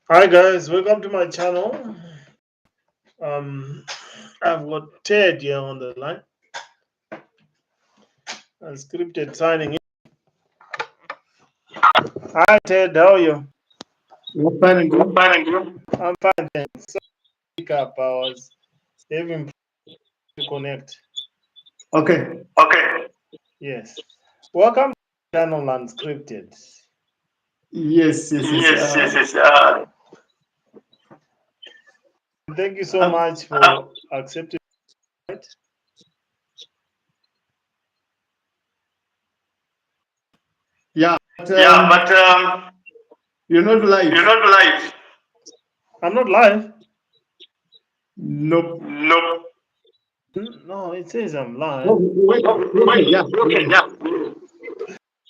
Hi guys, welcome to my channel. I've got Ted here on the line. Unscripted signing in. Hi Ted, how are you? I'm fine and I'm good. fine, and you? I'm fine, thanks. So pick up. I was having to connect. Okay. Okay. Yes. Welcome to the channel Unscripted. Yes, yes, yes. Yes, yes, yes. Thank you so Um, much for accepting it. yeah, but Yeah, but you're not you're live. not live. I'm not live. Nope. Nope. No, it says I'm Oh, live. wait. Okay, Okay, yeah. okay, Yeah. yeah.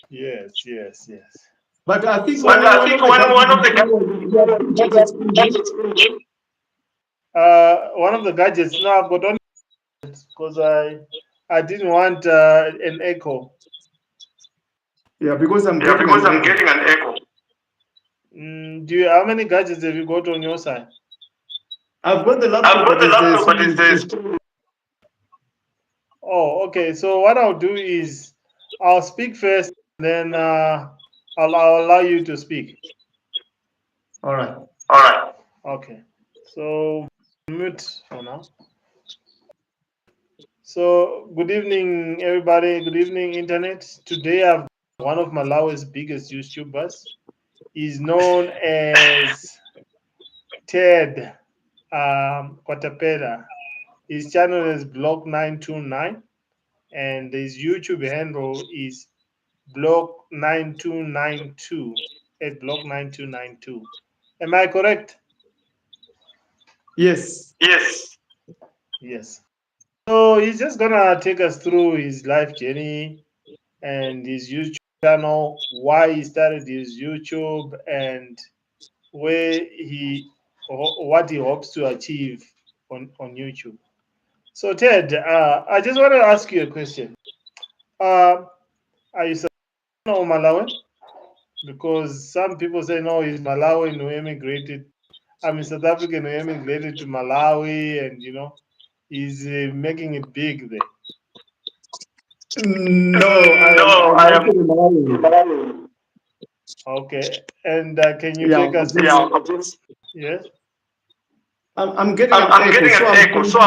Yes, yes, yes. But I think So, but I one think of the one of the gadgets changing. one of the gadgets now I've got on because I didn't want an echo. Yeah, because I'm Yeah, getting because an I'm echo. getting an echo. Do you how many gadgets have you got on your side? I've got the I've laptop, got but the there's laptop, but it's the this. Oh, okay. So what I'll do is I'll speak first, then I'll allow you to speak. all right. All right. Okay. So mute for now. So good evening, everybody. Good evening, internet. Today I've got one of Malawi's biggest YouTubers. He's known as Ted Quatapela. His channel is Block929, and his YouTube handle is Block9292 at Block9292. Am I correct? Yes. Yes. Yes. So he's just gonna take us through his life journey and his YouTube channel, why he started his YouTube, and where what he hopes to achieve on YouTube. So Ted, I just want to ask you a question. Uh, are you South African or Malawi? Because some people say no, he's Malawi who emigrated. I'm South African who emigrated to Malawi, and he's making it big there. No, No, I'm I am actually Malawi. Malawi. Okay, and can you Yeah, take us through? just Yeah, yes. I'm getting an I'm echo, getting so an echo, so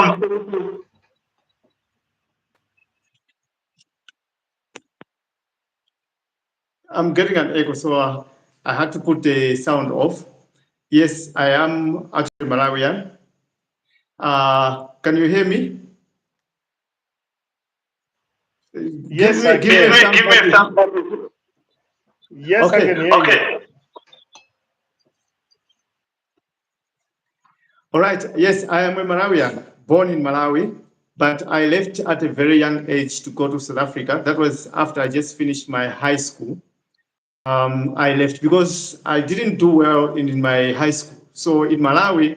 I'm getting an echo, so I had to put the sound off. Yes, I am actually Malawian. Can you hear me? Yes, I Give me a can. thumbs Give me up. a thumbs up. Yes, I Okay. can hear you. Okay. All right. Yes, I am a Malawian, born in Malawi, but I left at a very young age to go to South Africa. That was after I just finished my high school. I left because I didn't do well in my high school. So in Malawi,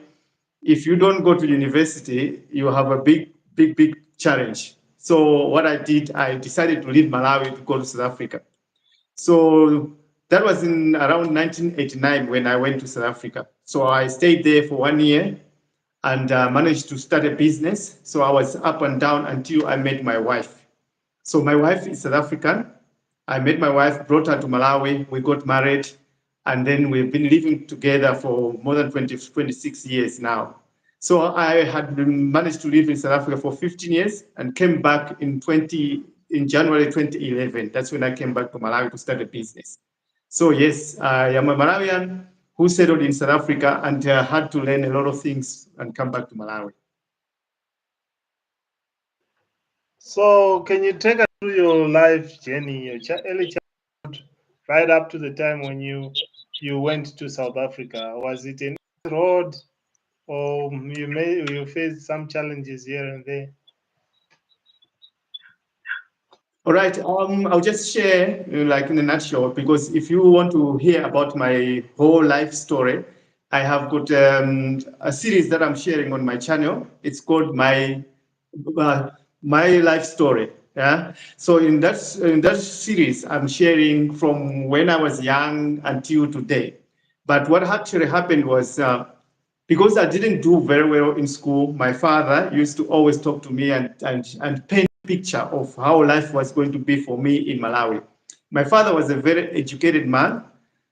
if you don't go to university, you have a big challenge. So what I did, I decided to leave Malawi to go to South Africa. So that was in around 1989 when I went to South Africa. So I stayed there for 1 year and managed to start a business. So I was up and down until I met my wife. So my wife is South African. I met my wife, brought her to Malawi. We got married, and then we've been living together for more than 26 years now. So I had managed to live in South Africa for 15 years and came back in January 2011. That's when I came back to Malawi to start a business. So yes, I am a Malawian who settled in South Africa and had to learn a lot of things and come back to Malawi. So, can you take us through your life journey, your early childhood, right up to the time when you went to South Africa? Was it an easy road, or you faced some challenges here and there? All right, I'll just share like in a nutshell, because if you want to hear about my whole life story, I have got a series that I'm sharing on my channel. It's called uh, my life story. Yeah. So in that series, I'm sharing from when I was young until today. But what actually happened was because I didn't do very well in school, my father used to always talk to me and paint a picture of how life was going to be for me in Malawi. My father was a very educated man,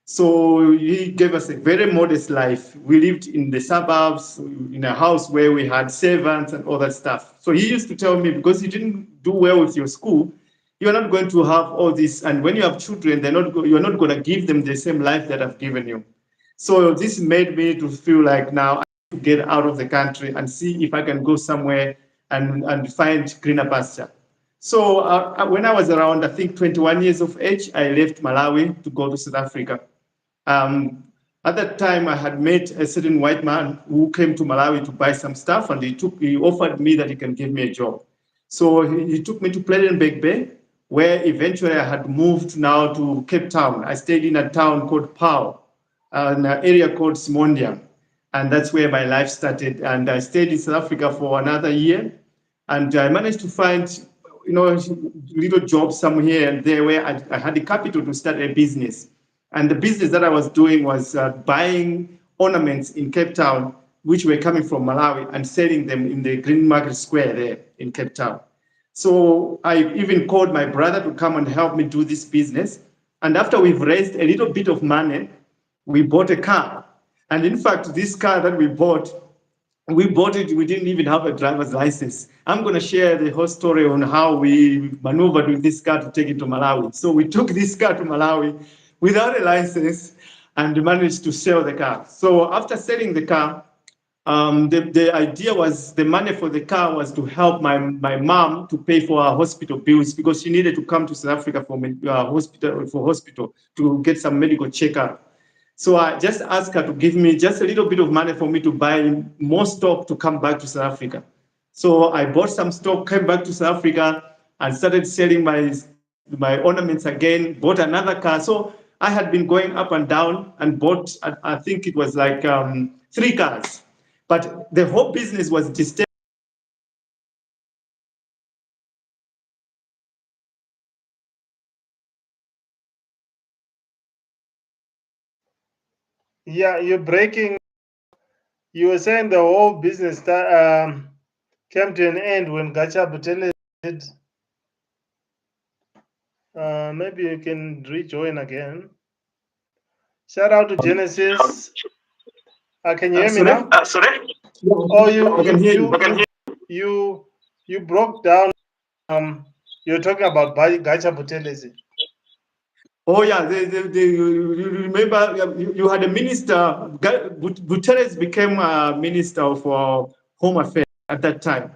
so he gave us a very modest life. We lived in the suburbs, in a house where we had servants and all that stuff. So he used to tell me, because you didn't do well with your school, you're not going to have all this. And when you have children, you're not going to give them the same life that I've given you. So this made me to feel like now I have to get out of the country and see if I can go somewhere and find greener pasture. So when I was around, I think 21 years of age, I left Malawi to go to South Africa. Um, at that time, I had met a certain white man who came to Malawi to buy some stuff, and he offered me that he can give me a job. So he took me to Plettenberg Bay, where eventually I had moved now to Cape Town. I stayed in a town called Pau, an area called Simondia, and that's where my life started. And I stayed in South Africa for another year, and I managed to find, little jobs somewhere here and there where I had the capital to start a business. And the business that I was doing was buying ornaments in Cape Town, which were coming from Malawi, and selling them in the Green Market Square there in Cape Town. So I even called my brother to come and help me do this business. And after we've raised a little bit of money, we bought a car. And in fact, this car that we bought it, we didn't even have a driver's license. I'm going to share the whole story on how we maneuvered with this car to take it to Malawi. So we took this car to Malawi without a license and managed to sell the car. So after selling the car, the idea was the money for the car was to help my mom to pay for her hospital bills because she needed to come to South Africa for hospital to get some medical checkup. So I just asked her to give me just a little bit of money for me to buy more stock to come back to South Africa. So I bought some stock, came back to South Africa, and started selling my ornaments again. Bought another car. So I had been going up and down and bought. I think it was like 3 cars. But the whole business was disturbed. Yeah, you're breaking. You were saying the whole business came to an end when Gacha Butele did. Maybe you can rejoin again. Shout out to Genesis. Can you hear me Sorry? now? Oh, I can hear you. you broke down. You're talking about Gacha Butele. Oh yeah, you remember you had a minister. Guterres became a minister for Home Affairs at that time,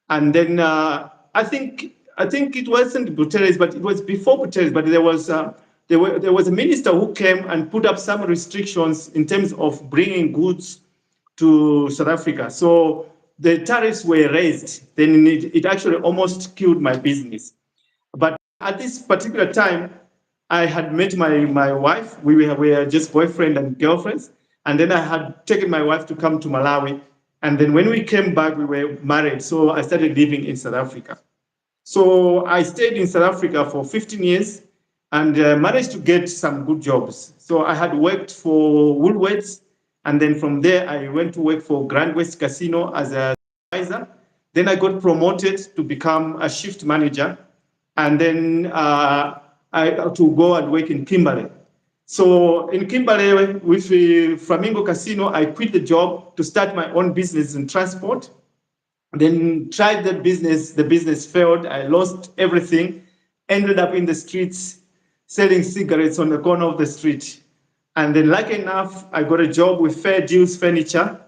and then I think it wasn't Guterres, but it was before Guterres. But there was a minister who came and put up some restrictions in terms of bringing goods to South Africa. So the tariffs were raised. Then it actually almost killed my business. But at this particular time, I had met my wife. We were just boyfriend and girlfriends. And then I had taken my wife to come to Malawi. And then when we came back, we were married. So I started living in South Africa. So I stayed in South Africa for 15 years and managed to get some good jobs. So I had worked for Woolworths. And then from there, I went to work for Grand West Casino as a supervisor. Then I got promoted to become a shift manager and then I to go and work in Kimberley. So in Kimberley with Flamingo Casino, I quit the job to start my own business in transport. Then tried that business, the business failed. I lost everything, ended up in the streets selling cigarettes on the corner of the street. And then lucky enough, I got a job with Fair Deals Furniture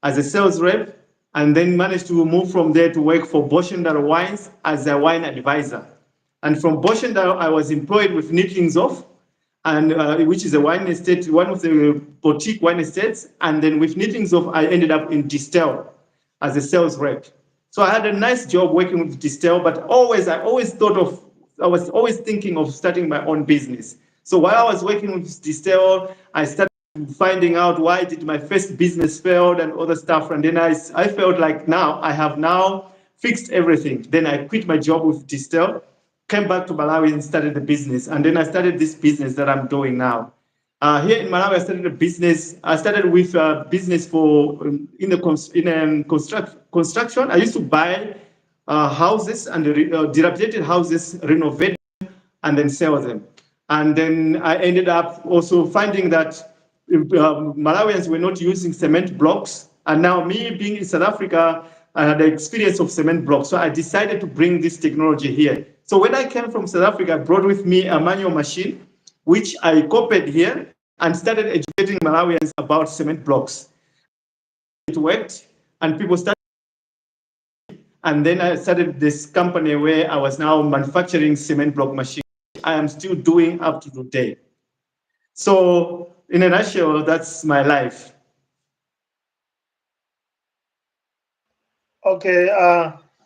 as a sales rep, and then managed to move from there to work for Boschendal Wines as a wine advisor. And from Boschendal, I was employed with Nitlingsoff, and which is a wine estate, one of the boutique wine estates. And then with Nitlingsoff, I ended up in Distel as a sales rep. So I had a nice job working with Distel, but I was always thinking of starting my own business. So while I was working with Distel, I started finding out why did my first business failed and other stuff. And then I felt like now I have now fixed everything. Then I quit my job with Distel, came back to Malawi and started the business. And then I started this business that I'm doing now. Here in Malawi, I started a business. I started with a business for construction. I used to buy houses and dilapidated houses, renovate and then sell them. And then I ended up also finding that Malawians were not using cement blocks. And now, me being in South Africa, I had the experience of cement blocks. So I decided to bring this technology here. So when I came from South Africa, I brought with me a manual machine, which I copied here and started educating Malawians about cement blocks. It worked, and people started. And then I started this company where I was now manufacturing cement block machines. I am still doing up to today. So, in a nutshell, that's my life. Okay.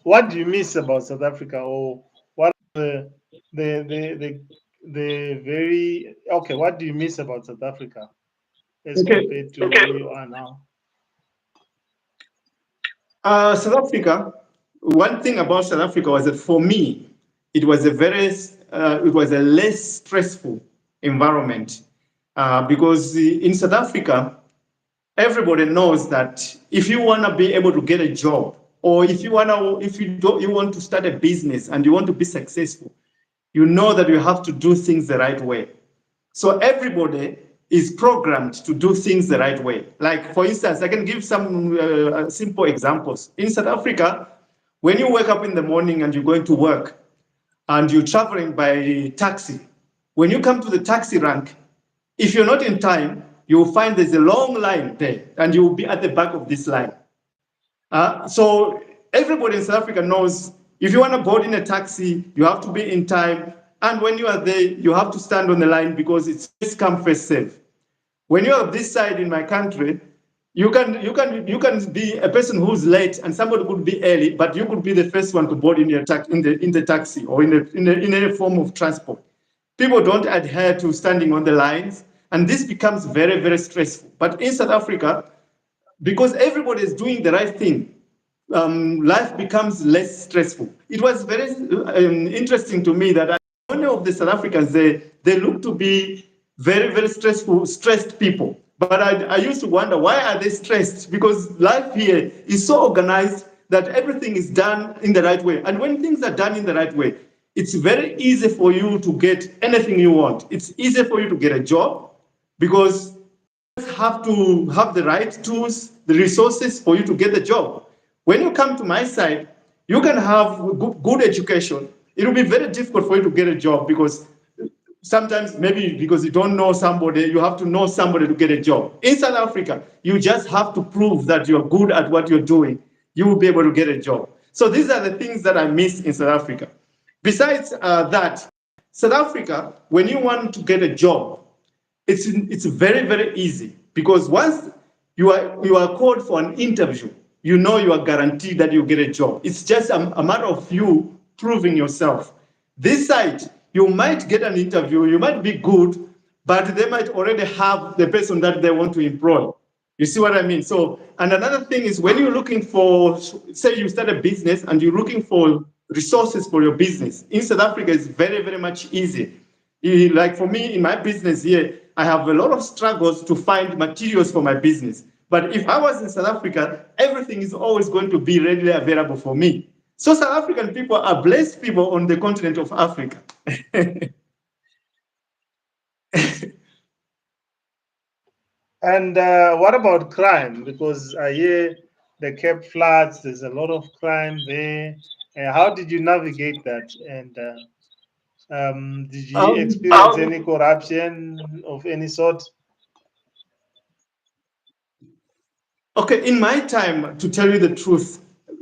What do you miss about South Africa, or what are the the the the very okay? What do you miss about South Africa as Okay. compared to where you are now? South Africa. One thing about South Africa was that for me, it was a less stressful environment because in South Africa, everybody knows that if you want to be able to get a job, or if you want to start a business and you want to be successful, you know that you have to do things the right way. So everybody is programmed to do things the right way. Like, for instance, I can give some simple examples. In South Africa, when you wake up in the morning and you're going to work and you're traveling by taxi, when you come to the taxi rank, if you're not in time, you'll find there's a long line there and you'll be at the back of this line. So everybody in South Africa knows if you want to board in a taxi, you have to be in time. And when you are there, you have to stand on the line because it's first come, first serve. When you are this side in my country, you can be a person who's late and somebody could be early, but you could be the first one to board in the taxi or in any form of transport. People don't adhere to standing on the lines, and this becomes very, very stressful. But in South Africa, because everybody is doing the right thing, life becomes less stressful. It was very interesting to me that many of the South Africans, they look to be very, very stressed people. But I used to wonder, why are they stressed? Because life here is so organized that everything is done in the right way. And when things are done in the right way, it's very easy for you to get anything you want. It's easy for you to get a job because have to have the right tools, the resources for you to get the job. When you come to my side, you can have good education. It will be very difficult for you to get a job because sometimes maybe because you don't know somebody, you have to know somebody to get a job. In South Africa, you just have to prove that you're good at what you're doing. You will be able to get a job. So these are the things that I miss in South Africa. Besides that, South Africa, when you want to get a job, it's very, very easy because once you are called for an interview, you know you are guaranteed that you get a job. It's just a matter of you proving yourself. This side, you might get an interview, you might be good, but they might already have the person that they want to employ. You see what I mean? So, and another thing is when you're looking for, say you start a business and you're looking for resources for your business, in South Africa, it's very, very much easy. Like for me, in my business here, I have a lot of struggles to find materials for my business. But if I was in South Africa, everything is always going to be readily available for me. So South African people are blessed people on the continent of Africa. And what about crime? Because I hear the Cape Flats, there's a lot of crime there. How did you navigate that? And did you Um, experience any corruption of any sort? Okay, in my time, to tell you the truth,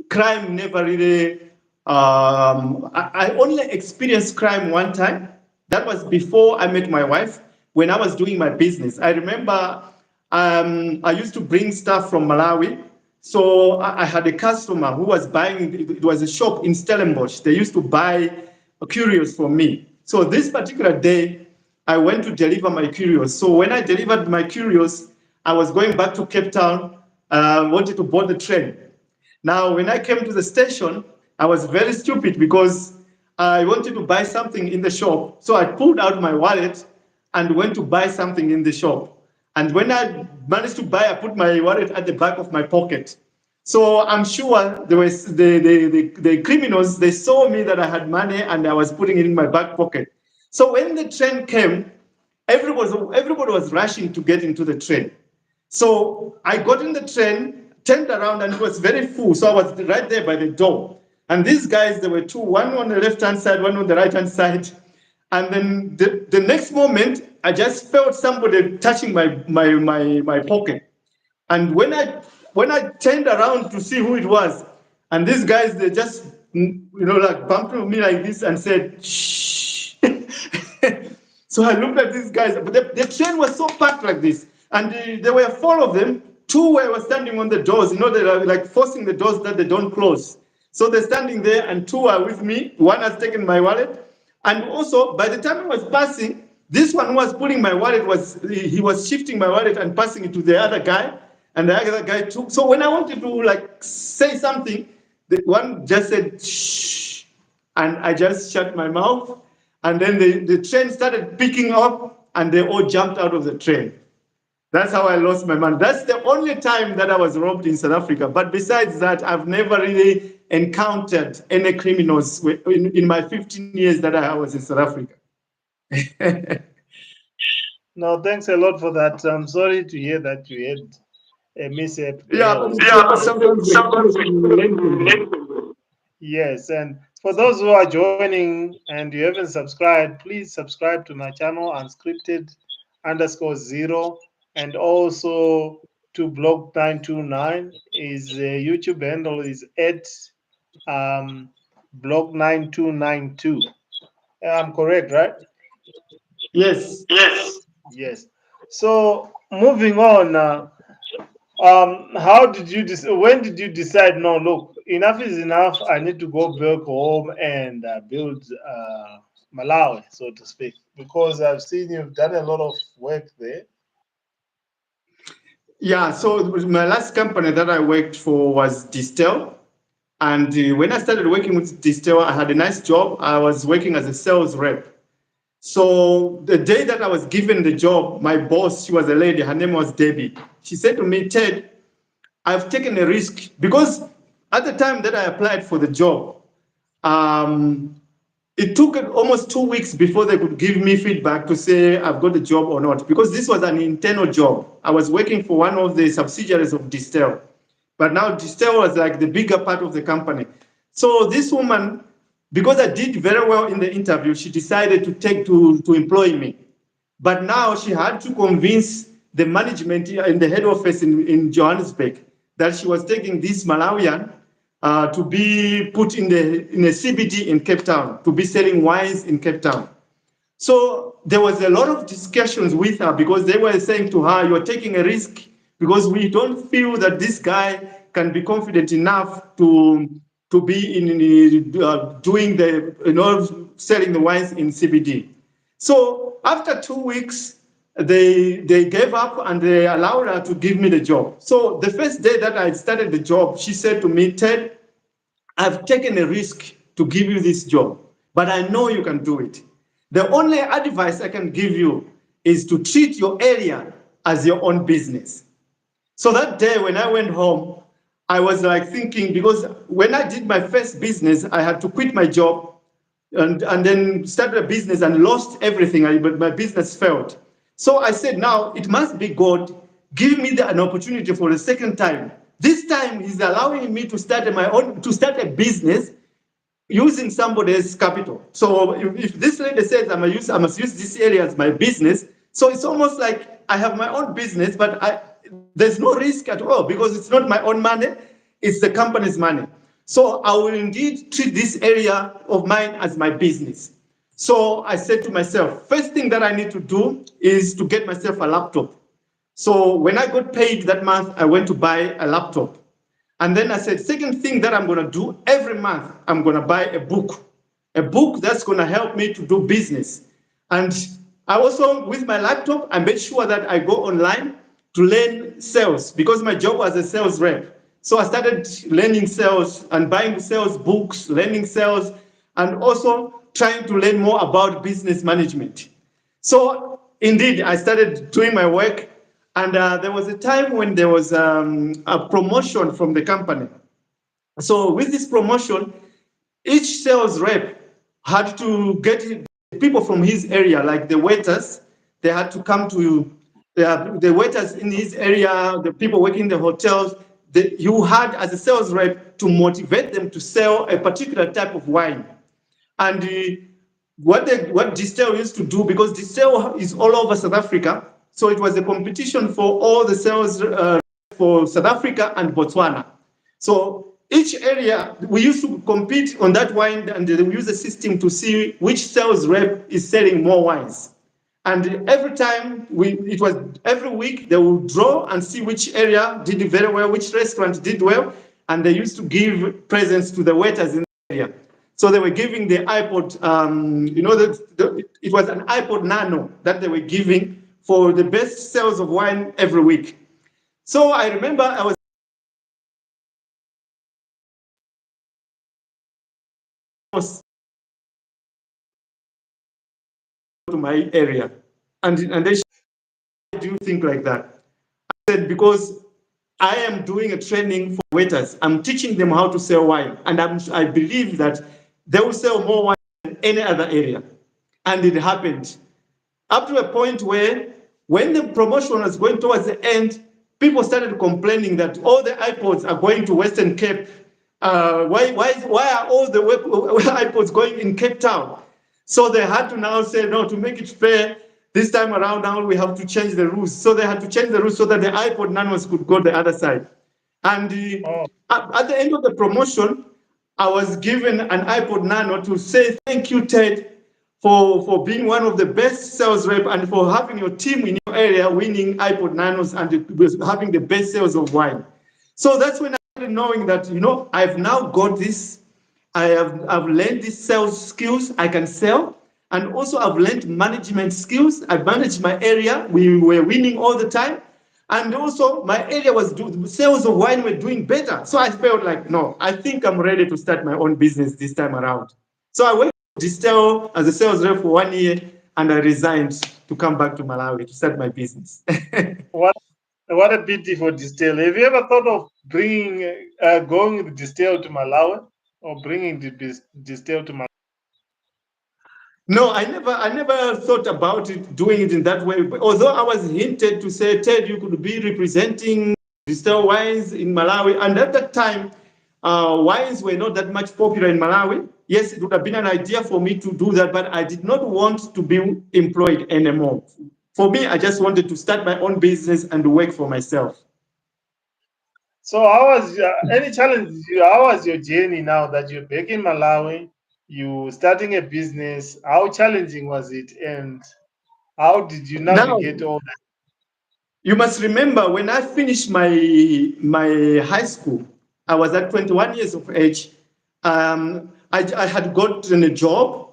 crime never really. I only experienced crime one time. That was before I met my wife when I was doing my business. I remember I used to bring stuff from Malawi. So I had a customer who was buying, it was a shop in Stellenbosch. They used to buy curios from me. So this particular day, I went to deliver my curios. So when I delivered my curios, I was going back to Cape Town, wanted to board the train. Now, when I came to the station, I was very stupid because I wanted to buy something in the shop. So I pulled out my wallet and went to buy something in the shop. And when I managed to buy, I put my wallet at the back of my pocket. So I'm sure there was the criminals, they saw me that I had money and I was putting it in my back pocket. So when the train came, everybody was rushing to get into the train. So I got in the train, turned around, and it was very full. So I was right there by the door. And these guys, there were two, one on the left-hand side, one on the right-hand side. And then the next moment, I just felt somebody touching my pocket. And when I turned around to see who it was, and these guys, they just, like bumped me like this and said, shh. So I looked at these guys, but the train was so packed like this. And there were four of them. Two were standing on the doors, they are like forcing the doors that they don't close. So they're standing there, and two are with me. One has taken my wallet. And also, by the time I was passing, this one who was pulling my wallet he was shifting my wallet and passing it to the other guy. And the other guy took. So when I wanted to say something, the one just said, shh. And I just shut my mouth. And then the train started picking up, and they all jumped out of the train. That's how I lost my money. That's the only time that I was robbed in South Africa. But besides that, I've never really encountered any criminals in my 15 years that I was in South Africa. No, thanks a lot for that. I'm sorry to hear that you had a mishap there. Yeah, sometimes. Yes, and for those who are joining and you haven't subscribed, please subscribe to my channel, Unscripted_0, and also to Blog 929. His YouTube handle is at Blog 9292. I'm correct, right? Yes. Yes. So moving on. How did you when did you decide, no, look, enough is enough, I need to go back home and build Malawi, so to speak, because I've seen you've done a lot of work there. Yeah, so my last company that I worked for was Distel. And when I started working with Distel, I had a nice job. I was working as a sales rep. So the day that I was given the job, my boss, she was a lady, her name was Debbie. She said to me, Ted, I've taken a risk, because at the time that I applied for the job, it took almost 2 weeks before they could give me feedback to say I've got the job or not, because this was an internal job. I was working for one of the subsidiaries of Distel, but now Distel was like the bigger part of the company. So this woman, because I did very well in the interview, she decided to employ me. But now she had to convince the management in the head office in Johannesburg that she was taking this Malawian to be put in a CBD in Cape Town, to be selling wines in Cape Town. So there was a lot of discussions with her, because they were saying to her, you're taking a risk, because we don't feel that this guy can be confident enough to be in doing selling the wines in CBD. So after 2 weeks, they gave up and they allowed her to give me the job. So the first day that I started the job, she said to me, Ted, I've taken a risk to give you this job, but I know you can do it. The only advice I can give you is to treat your area as your own business. So that day when I went home, I was thinking, because when I did my first business, I had to quit my job and then started a business and lost everything, but my business failed. So I said, now it must be God giving me an opportunity for the second time. This time he's allowing me to start a business using somebody else's capital. So if this lady says I must use this area as my business, so it's almost like I have my own business, but there's no risk at all, because it's not my own money, it's the company's money. So I will indeed treat this area of mine as my business. So I said to myself, first thing that I need to do is to get myself a laptop. So when I got paid that month, I went to buy a laptop. And then I said, second thing that I'm going to do every month, I'm going to buy a book that's going to help me to do business. And I also, with my laptop, I made sure that I go online to learn sales, because my job was a sales rep. So I started learning sales and buying sales books, learning sales, and also trying to learn more about business management. So indeed, I started doing my work, and there was a time when there was a promotion from the company. So with this promotion, each sales rep had to get people from his area, like the waiters. They had to come to the waiters in his area, the people working in the hotels. You had, as a sales rep, to motivate them to sell a particular type of wine. And what Distel used to do, because Distel is all over South Africa, so it was a competition for all the sales for South Africa and Botswana. So each area, we used to compete on that wine, and we use a system to see which sales rep is selling more wines. And every time, it was every week, they would draw and see which area did very well, which restaurant did well, and they used to give presents to the waiters in the area. So they were giving the iPod, it was an iPod Nano that they were giving for the best sales of wine every week. So I remember I was to my area, and they said, "Why do you think like that?" I said, "Because I am doing a training for waiters. I'm teaching them how to sell wine, and I believe that they will sell more wine than any other area." And it happened. Up to a point where, when the promotion was going towards the end, people started complaining that all the iPods are going to Western Cape. Why are all the iPods going in Cape Town? So they had to now say, no, to make it fair, this time around, now we have to change the rules. So they had to change the rules so that the iPod Nanos could go the other side. And at the end of the promotion, I was given an iPod Nano to say, thank you, Ted, for being one of the best sales rep and for having your team in your area winning iPod Nanos and having the best sales of wine. So that's when I started knowing that, I've now got this. I've learned these sales skills. I can sell. And also I've learned management skills. I managed my area. We were winning all the time. And also my area was sales of wine were doing better. So I felt like, no, I think I'm ready to start my own business this time around. So I went to Distel as a sales rep for 1 year, and I resigned to come back to Malawi to start my business. What a pity for Distel. Have you ever thought of going with Distel to Malawi, or bringing the Distel to Malawi? No, I never thought about doing it in that way. But although I was hinted to say, Ted, you could be representing Distel wines in Malawi. And at that time, wines were not that much popular in Malawi. Yes, it would have been an idea for me to do that, but I did not want to be employed anymore. For me, I just wanted to start my own business and work for myself. So, how was any challenges? How was your journey now that you're back in Malawi? You starting a business. How challenging was it, and how did you Now, navigate all that? you must remember, when I finished my high school, I was at 21 years of age. I had gotten a job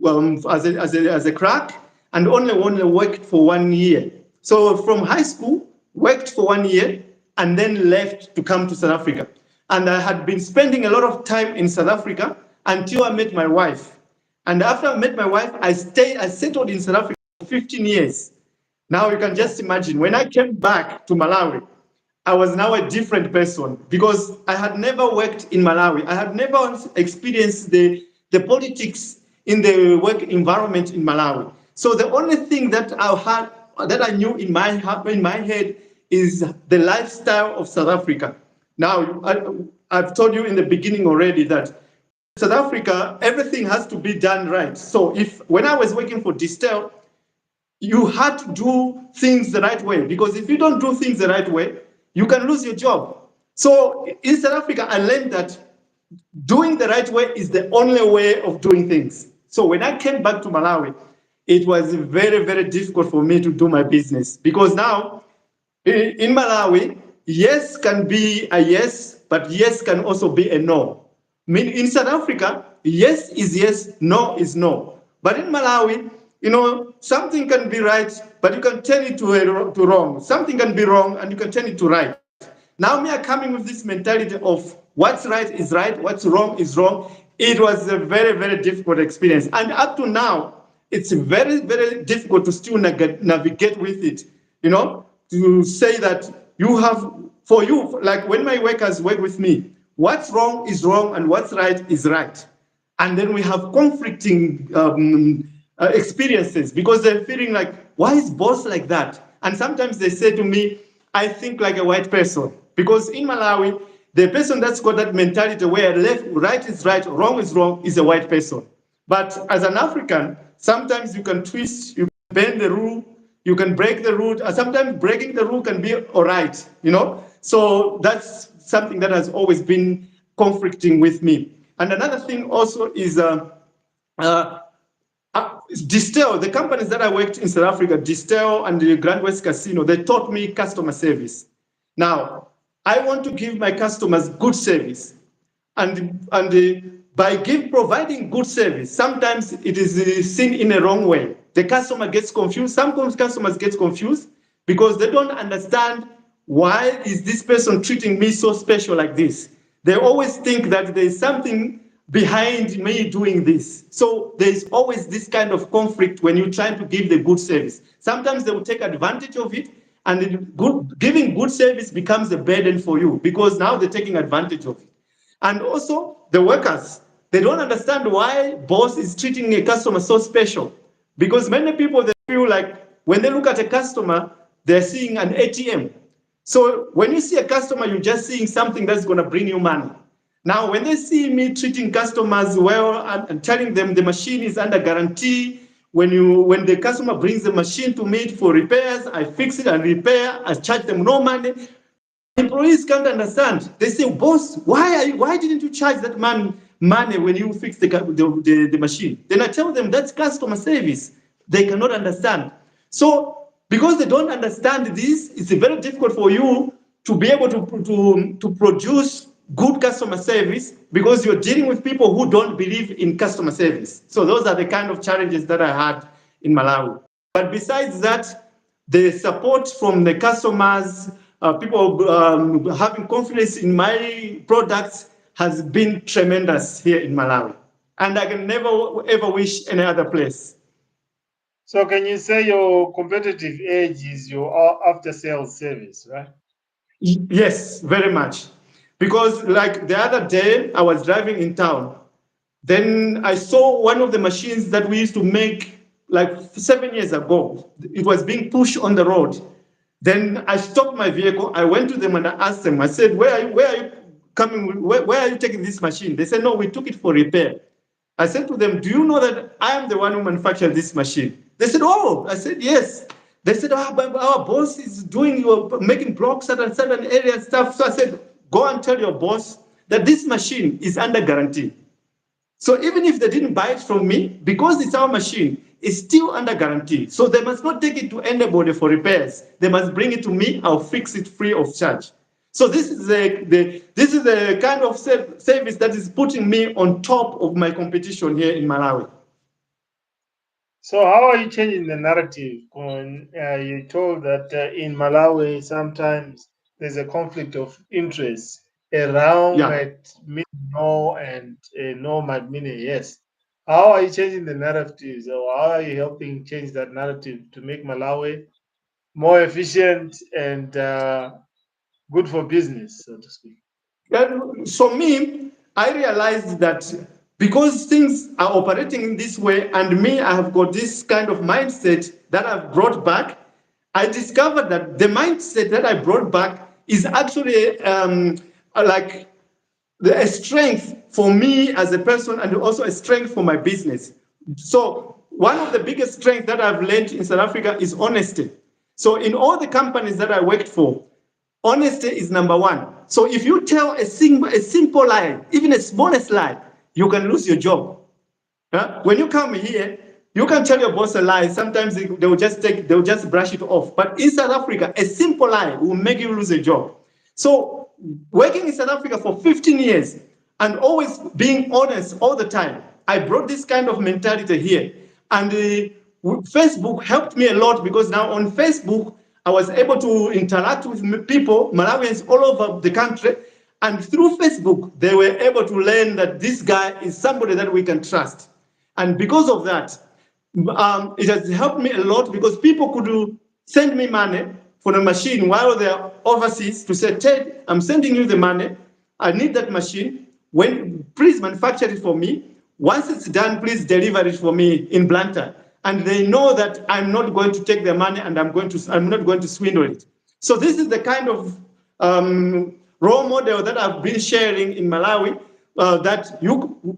as a crack, and only worked for 1 year. So from high school, worked for 1 year, and then left to come to South Africa. And I had been spending a lot of time in South Africa until I met my wife. And after I met my wife, I settled in South Africa for 15 years. Now you can just imagine, when I came back to Malawi, I was now a different person because I had never worked in Malawi. I had never experienced the politics in the work environment in Malawi. So the only thing that I knew in my head is the lifestyle of South Africa. Now, I've told you in the beginning already that South Africa, everything has to be done right. So when I was working for Distel, you had to do things the right way, because if you don't do things the right way, you can lose your job. So in South Africa, I learned that doing the right way is the only way of doing things. So when I came back to Malawi, it was very, very difficult for me to do my business, because now in Malawi, yes can be a yes, but yes can also be a no. In South Africa, yes is yes, no is no. But in Malawi, something can be right, but you can turn it to wrong. Something can be wrong, and you can turn it to right. Now, me are coming with this mentality of what's right is right, what's wrong is wrong. It was a very, very difficult experience. And up to now, it's very, very difficult to still navigate with it, to say that you have, for you, like when my workers work with me, what's wrong is wrong and what's right is right. And then we have conflicting experiences because they're feeling like, why is boss like that? And sometimes they say to me, I think like a white person. Because in Malawi, the person that's got that mentality where right is right, wrong is wrong, is a white person. But as an African, sometimes you can twist, you can bend the rule, you can break the rule. Sometimes breaking the rule can be all right, So that's something that has always been conflicting with me. And another thing also is uh, Distel, the companies that I worked in South Africa, Distel and the Grand West Casino, they taught me customer service. Now, I want to give my customers good service. And by providing good service, sometimes it is seen in a wrong way. The customer gets confused. Some customers get confused because they don't understand why is this person treating me so special like this. They always think that there's something behind me doing this. So there's always this kind of conflict when you're trying to give the good service. Sometimes they will take advantage of it, and giving good service becomes a burden for you because now they're taking advantage of it. And also the workers, they don't understand why boss is treating a customer so special. Because many people, they feel like when they look at a customer, they're seeing an ATM. So when you see a customer, you're just seeing something that's going to bring you money. Now, when they see me treating customers well and telling them the machine is under guarantee, when the customer brings the machine to me for repairs, I fix it and repair, I charge them no money. Employees can't understand. They say, boss, why didn't you charge that man money when you fix the machine? Then I tell them that's customer service. They cannot understand. So because they don't understand this, it's very difficult for you to be able to produce good customer service because you're dealing with people who don't believe in customer service. So those are the kind of challenges that I had in Malawi. But besides that, the support from the customers, people having confidence in my products has been tremendous here in Malawi. And I can never ever wish any other place. So can you say your competitive edge is your after-sales service, right? Yes, very much. Because like the other day, I was driving in town. Then I saw one of the machines that we used to make like 7 years ago. It was being pushed on the road. Then I stopped my vehicle. I went to them and I asked them, I said, where are you coming? Where are you taking this machine? They said, no, we took it for repair. I said to them, do you know that I am the one who manufactured this machine? They said, oh. I said, yes. They said, but our boss is making blocks at a certain area and stuff. So I said, go and tell your boss that this machine is under guarantee. So even if they didn't buy it from me, because it's our machine, it's still under guarantee. So they must not take it to anybody for repairs. They must bring it to me. I'll fix it free of charge. So this is the kind of service that is putting me on top of my competition here in Malawi. So how are you changing the narrative when you're told that in Malawi sometimes there's a conflict of interest? A wrong Yeah. might mean no and a no might mean a yes. How are you changing the narratives, or how are you helping change that narrative to make Malawi more efficient and good for business, so to speak? And for me, I realized that because things are operating in this way, and me, I have got this kind of mindset that I've brought back, I discovered that the mindset that I brought back is actually like a strength for me as a person and also a strength for my business. So one of the biggest strengths that I've learned in South Africa is honesty. So in all the companies that I worked for, honesty is number one. So if you tell a simple lie, even a smallest lie, you can lose your job. When you come here, you can tell your boss a lie. Sometimes they'll just brush it off. But in South Africa, a simple lie will make you lose a job. So working in South Africa for 15 years and always being honest all the time, I brought this kind of mentality here. And Facebook helped me a lot because now on Facebook, I was able to interact with people, Malawians all over the country. And through Facebook, they were able to learn that this guy is somebody that we can trust. And because of that, It has helped me a lot because people could send me money for the machine while they're overseas to say, Ted, I'm sending you the money. I need that machine. Please manufacture it for me. Once it's done, please deliver it for me in Blantyre. And they know that I'm not going to take their money and I'm not going to swindle it. So this is the kind of role model that I've been sharing in Malawi. That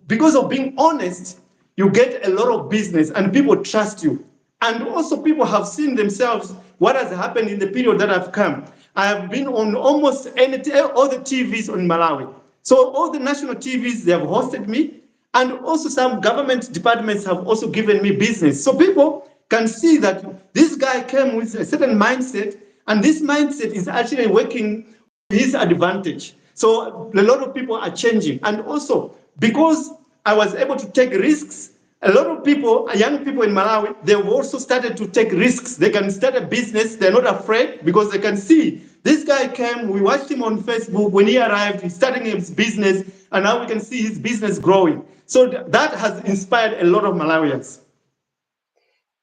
because of being honest, you get a lot of business and people trust you. And also, people have seen themselves what has happened in the period that I've come. I have been on almost all the TVs in Malawi. So all the national TVs, they have hosted me, and also some government departments have also given me business. So people can see that this guy came with a certain mindset, and this mindset is actually working to his advantage. So a lot of people are changing. And also, because I was able to take risks, a lot of people, young people in Malawi, they've also started to take risks. They can start a business, they're not afraid because they can see this guy came, we watched him on Facebook. When he arrived, he's starting his business, and now we can see his business growing. So that has inspired a lot of Malawians.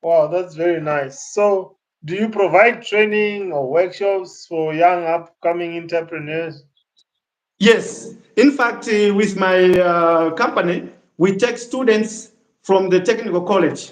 Wow, that's very nice. So, do you provide training or workshops for young upcoming entrepreneurs? Yes, in fact, with my company, we take students from the technical college.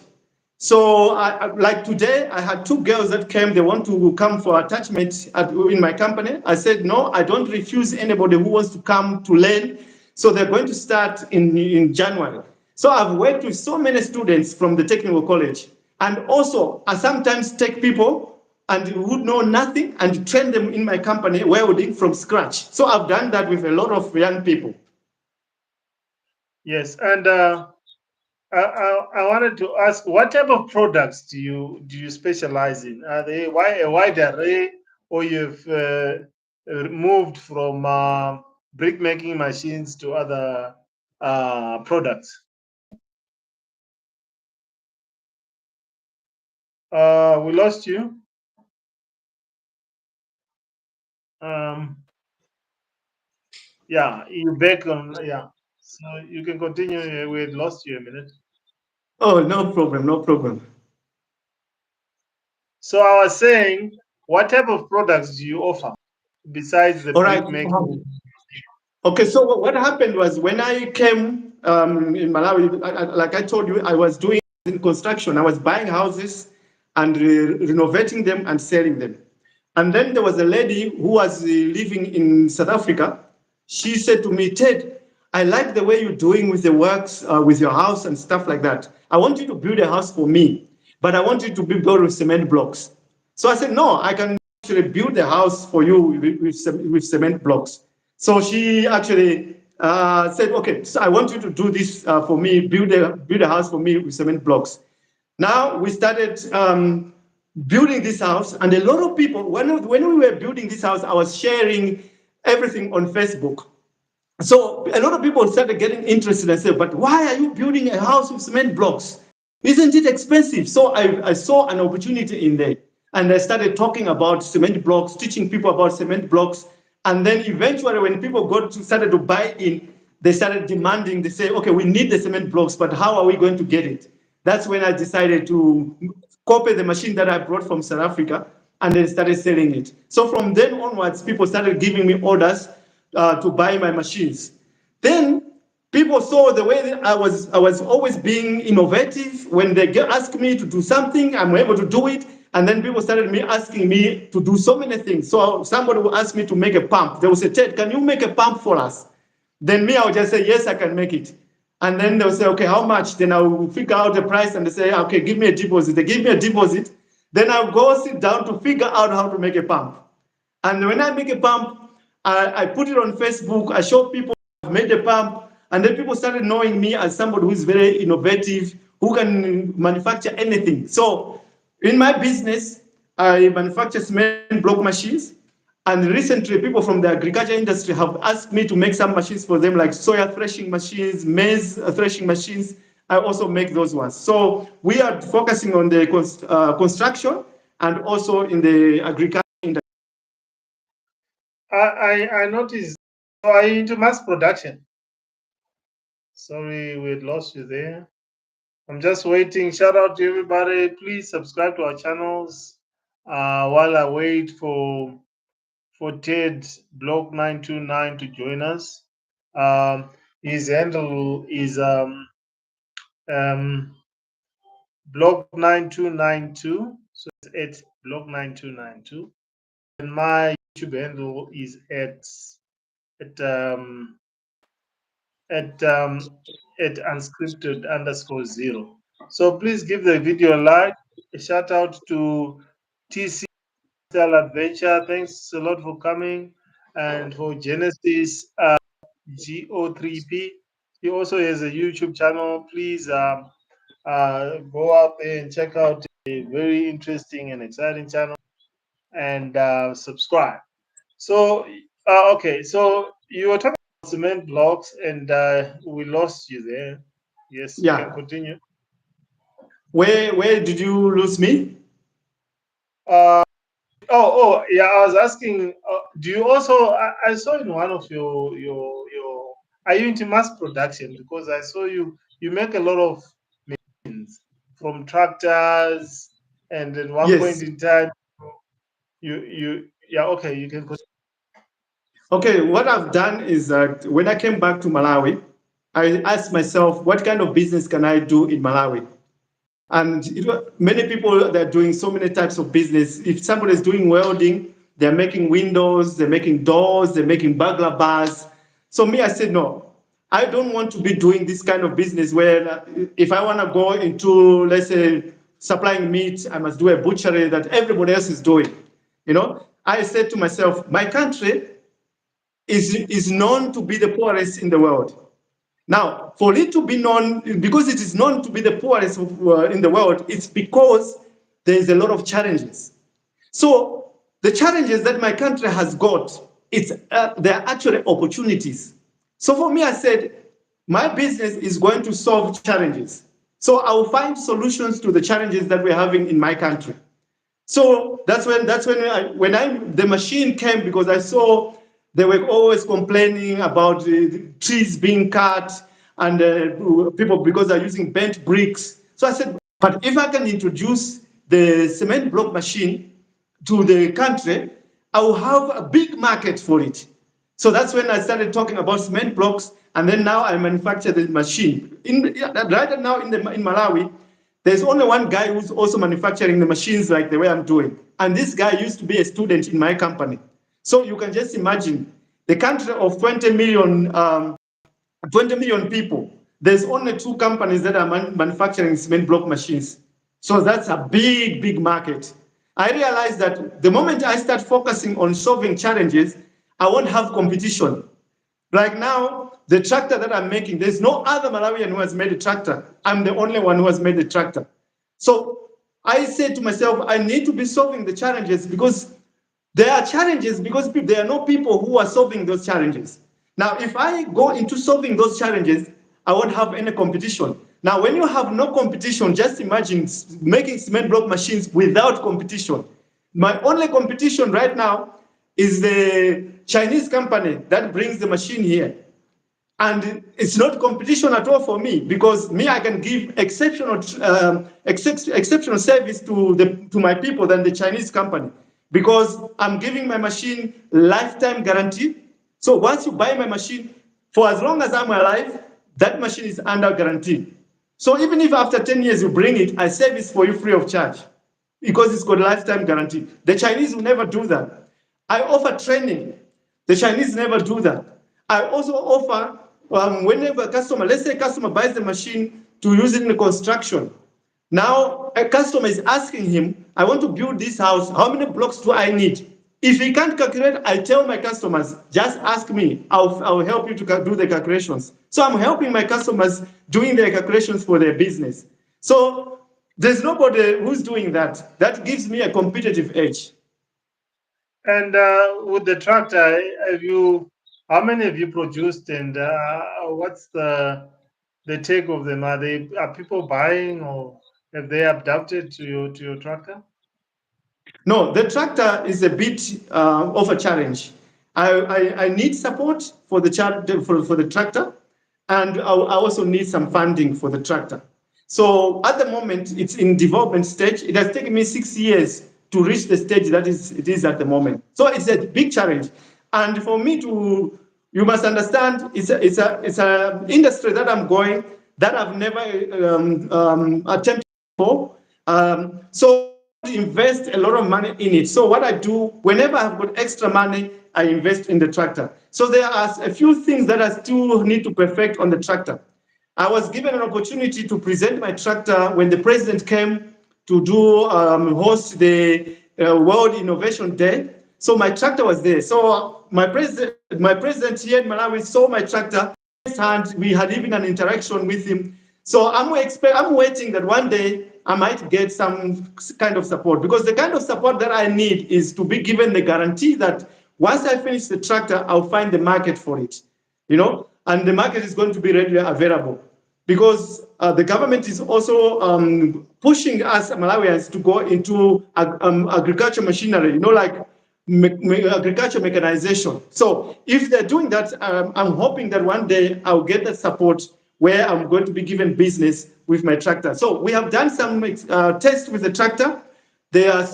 So, like today, I had two girls that came. They want to come for attachment in my company. I said, no, I don't refuse anybody who wants to come to learn. So they're going to start in January. So I've worked with so many students from the technical college. And also, I sometimes take people and who know nothing and train them in my company welding from scratch. So I've done that with a lot of young people. Yes, and I wanted to ask, what type of products do you specialize in? Are they a wide array, or you've moved from brick making machines to other products? We lost you. Um, yeah, you back on. Yeah, so you can continue. We had lost you a minute. Oh, no problem, no problem. So I was saying, what type of products do you offer besides the All right. brick making? Okay, so what happened was when I came in Malawi, like I told you, I was doing in construction. I was buying houses and renovating them and selling them. And then there was a lady who was living in South Africa. She said to me, Ted, I like the way you're doing with the works, with your house and stuff like that. I want you to build a house for me, but I want you to be built with cement blocks. So I said, no, I can actually build a house for you with cement blocks. So she actually said, okay, so I want you to do this for me, build a house for me with cement blocks. Now we started building this house, and a lot of people, when we were building this house, I was sharing everything on Facebook. So a lot of people started getting interested and said, but why are you building a house with cement blocks? Isn't it expensive? So I saw an opportunity in there. And I started talking about cement blocks, teaching people about cement blocks. And then eventually, when people started to buy in, they started demanding, they say, okay, we need the cement blocks, but how are we going to get it? That's when I decided to copy the machine that I brought from South Africa and then started selling it. So from then onwards, people started giving me orders to buy my machines. Then people saw the way that I was always being innovative. When they ask me to do something, I'm able to do it. And then people started asking me to do so many things. So somebody will ask me to make a pump. They will say, Ted, can you make a pump for us? Then me, I would just say, yes, I can make it. And then they'll say, okay, how much? Then I'll figure out the price and they say, okay, give me a deposit. They give me a deposit. Then I'll go sit down to figure out how to make a pump. And when I make a pump, I put it on Facebook. I show people I've made a pump. And then people started knowing me as somebody who's very innovative, who can manufacture anything. So in my business, I manufacture cement block machines. And recently, people from the agriculture industry have asked me to make some machines for them, like soya threshing machines, maize threshing machines. I also make those ones. So we are focusing on the construction and also in the agriculture industry. I noticed. So are you into mass production? Sorry, we had lost you there. I'm just waiting. Shout out to everybody. Please subscribe to our channels while I wait for Ted Block 929 to join us. His handle is um, Block 9292. So it's at Block 9292. And my YouTube handle is at um, at um, at unscripted_0. So please give the video a like. A shout out to TC Style Adventure. Thanks a lot for coming, and for Genesis GO3P. He also has a YouTube channel. Please go out there and check out a very interesting and exciting channel, and subscribe. So okay, so you were talking about cement blocks, and we lost you there. Yes, you can Yeah. continue. Where did you lose me? Uh, yeah. I was asking. Do you also? I saw in one of your. Are you into mass production? Because I saw you make a lot of machines from tractors, and at one point Yes. in time, you yeah. Okay, you can continue. Okay, what I've done is that when I came back to Malawi, I asked myself, what kind of business can I do in Malawi? And many people that are doing so many types of business. If somebody is doing welding, they're making windows, they're making doors, they're making burglar bars. So me, I said, no, I don't want to be doing this kind of business where if I want to go into, let's say, supplying meat, I must do a butchery that everybody else is doing. I said to myself, my country is known to be the poorest in the world. Now, for it to be known, because it is known to be the poorest in the world, it's because there is a lot of challenges. So the challenges that my country has got, they are actually opportunities. So for me, I said, my business is going to solve challenges. So I will find solutions to the challenges that we're having in my country. So that's when the machine came, because I saw they were always complaining about the trees being cut and people because they're using bent bricks. So I said, but if I can introduce the cement block machine to the country, I will have a big market for it. So that's when I started talking about cement blocks, and then now I manufacture the machine. Right now in Malawi, there's only one guy who's also manufacturing the machines like the way I'm doing. And this guy used to be a student in my company. So you can just imagine the country of 20 million people. There's only two companies that are manufacturing cement block machines. So that's a big, big market. I realized that the moment I start focusing on solving challenges, I won't have competition. Like now, the tractor that I'm making, there's no other Malawian who has made a tractor. I'm the only one who has made a tractor. So I said to myself, I need to be solving the challenges, because there are challenges because there are no people who are solving those challenges. Now, if I go into solving those challenges, I won't have any competition. Now, when you have no competition, just imagine making cement block machines without competition. My only competition right now is the Chinese company that brings the machine here. And it's not competition at all for me, because me, I can give exceptional service to my people than the Chinese company, because I'm giving my machine lifetime guarantee. So once you buy my machine, for as long as I'm alive, that machine is under guarantee. So even if after 10 years you bring it, I service for you free of charge, because it's got lifetime guarantee. The Chinese will never do that. I offer training. The Chinese never do that. I also offer, whenever a customer, let's say a customer buys the machine to use it in the construction. Now a customer is asking him, I want to build this house, how many blocks do I need? If he can't calculate, I tell my customers, just ask me, I'll help you to do the calculations. So I'm helping my customers doing their calculations for their business. So there's nobody who's doing that. That gives me a competitive edge. And with the tractor, have you? How many have you produced, and what's the take of them? Are people buying, or have they adapted to your tractor? No, the tractor is a bit of a challenge. I need support for the for the tractor, and I also need some funding for the tractor. So at the moment, it's in development stage. It has taken me 6 years to reach the stage that it is at the moment. So it's a big challenge. And for me to, you must understand, it's a industry that I'm going that I've never attempted before. So I have to invest a lot of money in it. So what I do, whenever I've got extra money, I invest in the tractor. So there are a few things that I still need to perfect on the tractor. I was given an opportunity to present my tractor when the president came to host the World Innovation Day. So my tractor was there. So my president here in Malawi saw my tractor. And we had even an interaction with him. So I'm waiting that one day I might get some kind of support, because the kind of support that I need is to be given the guarantee that once I finish the tractor, I'll find the market for it, and the market is going to be readily available, because the government is also pushing us Malawians to go into agriculture machinery, like agriculture mechanization. So if they're doing that, I'm hoping that one day I'll get that support where I'm going to be given business with my tractor. So we have done some tests with the tractor. There are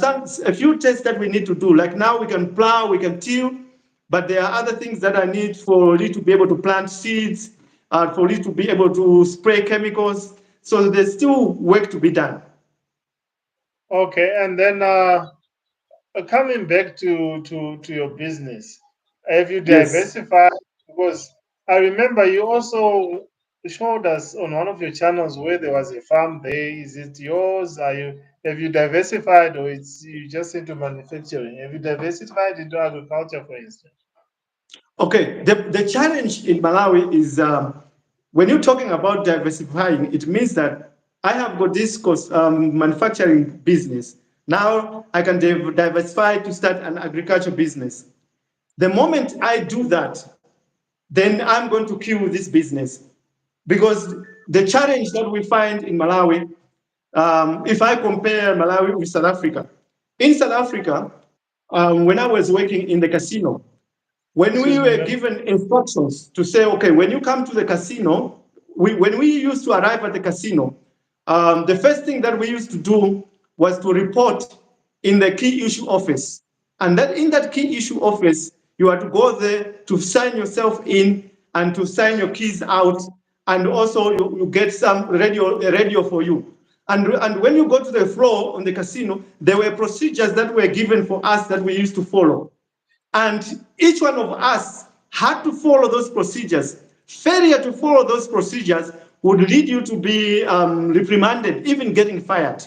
a few tests that we need to do. Like now we can plow, we can till, but there are other things that I need for you to be able to plant seeds, for you to be able to spray chemicals. So there's still work to be done. Okay, and then coming back to your business, have you Yes. diversified? Because I remember you also showed us on one of your channels where there was a farm there. Is it yours? Have you diversified, or it's you just into manufacturing? Have you diversified into agriculture, for instance? Okay, the challenge in Malawi is when you're talking about diversifying, it means that I have got this manufacturing business. Now I can diversify to start an agriculture business. The moment I do that, then I'm going to kill this business, because the challenge that we find in Malawi, if I compare Malawi with South Africa, in South Africa, when I was working in the casino, when we Excuse me, were man. given instructions to say, okay, when you come to the casino, when we used to arrive at the casino, the first thing that we used to do was to report in the key issue office. And that in that key issue office, you are to go there to sign yourself in and to sign your keys out. And also you get some radio for you. And when you go to the floor on the casino, there were procedures that were given for us that we used to follow. And each one of us had to follow those procedures. Failure to follow those procedures would lead you to be reprimanded, even getting fired.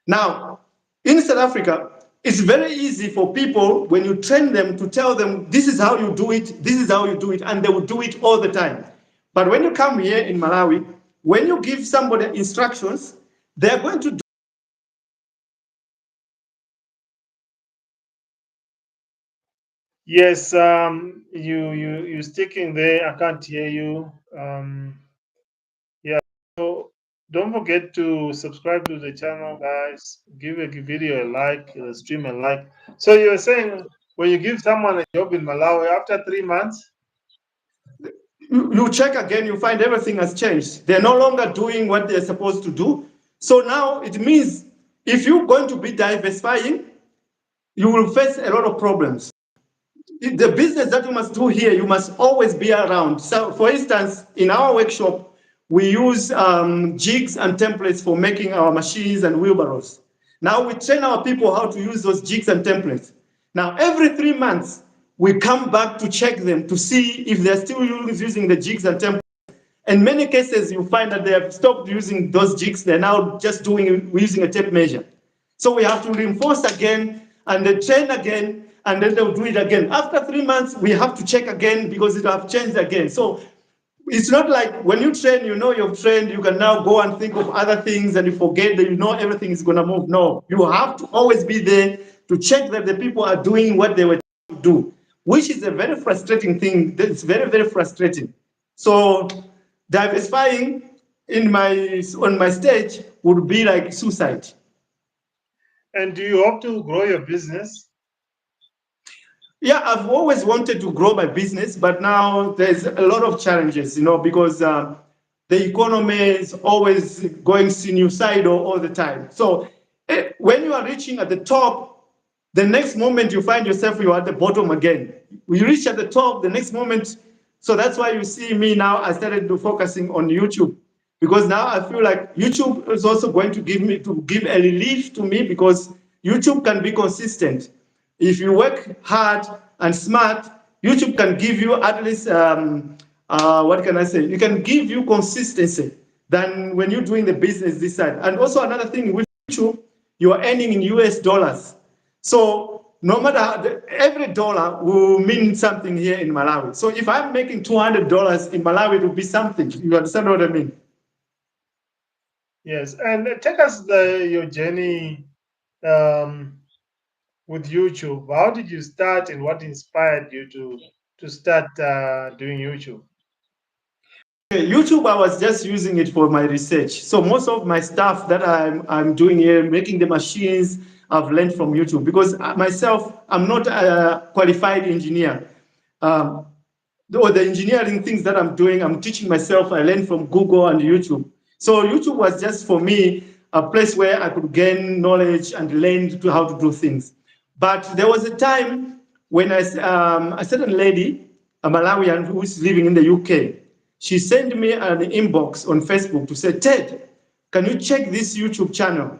Now, in South Africa, it's very easy for people, when you train them, to tell them, this is how you do it, this is how you do it, and they will do it all the time. But when you come here in Malawi, when you give somebody instructions, they're going to do. Yes, you sticking there. I can't hear you. Yeah. So don't forget to subscribe to the channel, guys. Give a video a like, the stream a like. So you were saying when you give someone a job in Malawi after 3 months. You check again, you find everything has changed. They're no longer doing what they're supposed to do. So now it means if you're going to be diversifying, you will face a lot of problems. The business that you must do here, you must always be around. So, for instance, in our workshop, we use jigs and templates for making our machines and wheelbarrows. Now we train our people how to use those jigs and templates. Now, every 3 months, we come back to check them to see if they're still using the jigs and templates. In many cases, you find that they have stopped using those jigs. They're now just using a tape measure. So we have to reinforce again and then train again, and then they'll do it again. After 3 months, we have to check again because it will have changed again. So it's not like when you train, you know you've trained, you can now go and think of other things and you forget that you know everything is going to move. No, you have to always be there to check that the people are doing what they were to do, which is a very frustrating thing. It's very, very frustrating. So diversifying on my stage would be like suicide. And do you hope to grow your business? Yeah, I've always wanted to grow my business, but now there's a lot of challenges, because the economy is always going sinusoidal all the time. So when you are reaching at the top, the next moment you find yourself, you are at the bottom again. You reach at the top, the next moment. So that's why you see me now, I started focusing on YouTube, because now I feel like YouTube is also going to give a relief to me, because YouTube can be consistent. If you work hard and smart, YouTube can give you at least what can I say? You can give you consistency than when you're doing the business this side. And also another thing with YouTube, you are earning in US dollars. So no matter every dollar will mean something here in Malawi. So if I'm making $200 in Malawi, it will be something. You understand what I mean? Yes, and take us your journey um, with YouTube. How did you start, and what inspired you to start doing YouTube? YouTube, I was just using it for my research. So most of my stuff that I'm doing here, making the machines, I've learned from YouTube, because myself, I'm not a qualified engineer. Um, or the engineering things that I'm doing, I'm teaching myself. I learned from Google and YouTube. So YouTube was just for me a place where I could gain knowledge and learn to how to do things. But there was a time when a certain lady, a Malawian who is living in the UK, she sent me an inbox on Facebook to say, Ted, can you check this YouTube channel?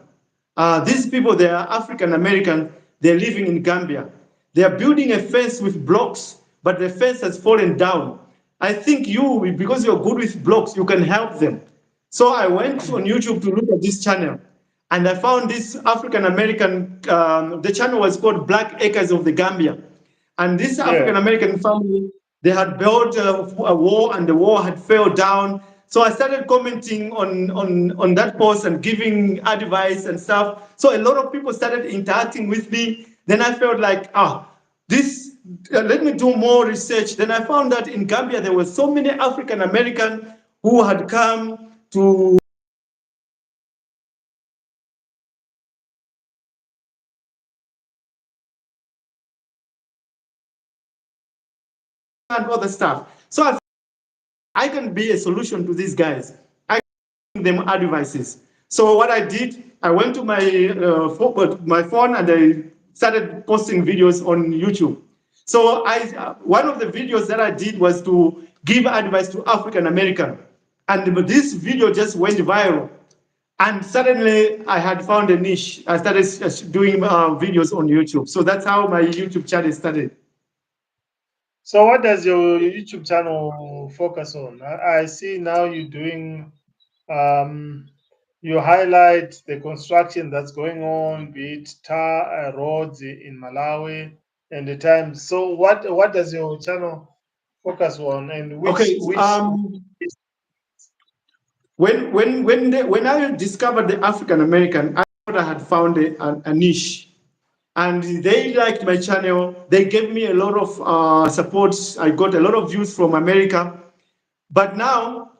These people, they are African American, they're living in Gambia. They are building a fence with blocks, but the fence has fallen down. I think you, because you're good with blocks, you can help them. So I went on YouTube to look at this channel, and I found this African American, the channel was called Black Acres of the Gambia. And this Yeah. African American family, they had built a wall, and the wall had fell down. So I started commenting on that post and giving advice and stuff. So a lot of people started interacting with me. Then I felt like, this, let me do more research. Then I found that in Gambia, there were so many African American who had come to and other stuff. So I can be a solution to these guys. I can give them advices. So what I did, I went to my phone and I started posting videos on YouTube. So one of the videos that I did was to give advice to African American, and this video just went viral. And suddenly I had found a niche. I started doing videos on YouTube. So that's how my YouTube channel started. So what does your YouTube channel focus on? I see now you're doing um, you highlight the construction that's going on, be it tar roads in Malawi and the times. So what does your channel focus on, and Okay, which when I discovered the African American, I thought I had found a niche, and they liked my channel. They gave me a lot of support. I got a lot of views from America, but now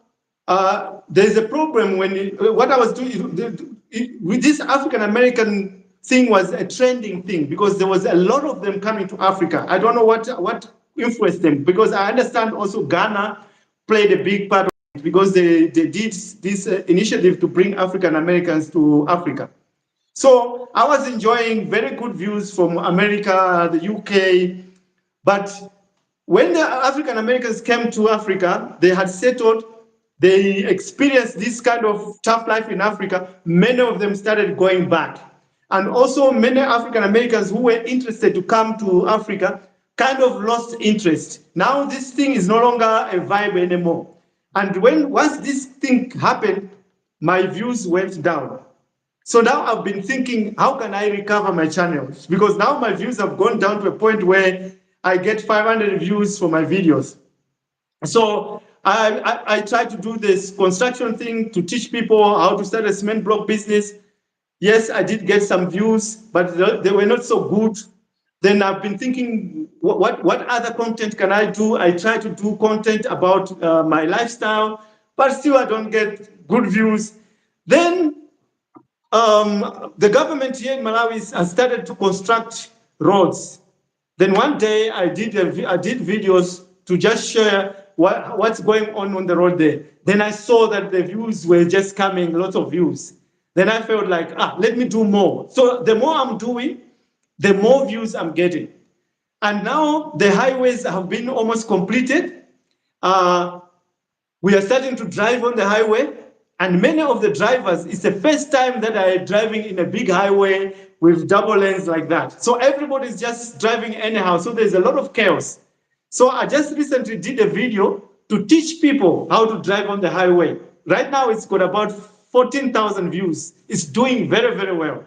there's a problem when what I was doing with this African American thing was a trending thing, because there was a lot of them coming to Africa. I don't know what influenced them, because I understand also Ghana played a big part of it, because they did this initiative to bring African Americans to Africa. So I was enjoying very good views from America, the UK, but when the African Americans came to Africa, they had settled, they experienced this kind of tough life in Africa. Many of them started going back. And also, many African Americans who were interested to come to Africa kind of lost interest. Now, this thing is no longer a vibe anymore. And once this thing happened, my views went down. So now I've been thinking, how can I recover my channels? Because now my views have gone down to a point where I get 500 views for my videos. So I try to do this construction thing to teach people how to start a cement block business. Yes, I did get some views, but they were not so good. Then I've been thinking, what other content can I do? I try to do content about my lifestyle, but still I don't get good views. Then the government here in Malawi has started to construct roads. Then one day I did videos to just share what's going on the road there. Then I saw that the views were just coming, lots of views. Then I felt like, let me do more. So the more I'm doing, the more views I'm getting. And now the highways have been almost completed. We are starting to drive on the highway, and many of the drivers, it's the first time that I am driving in a big highway with double lanes like that. So everybody's just driving anyhow. So there's a lot of chaos. So I just recently did a video to teach people how to drive on the highway. Right now, it's got about 14,000 views. It's doing very, very well.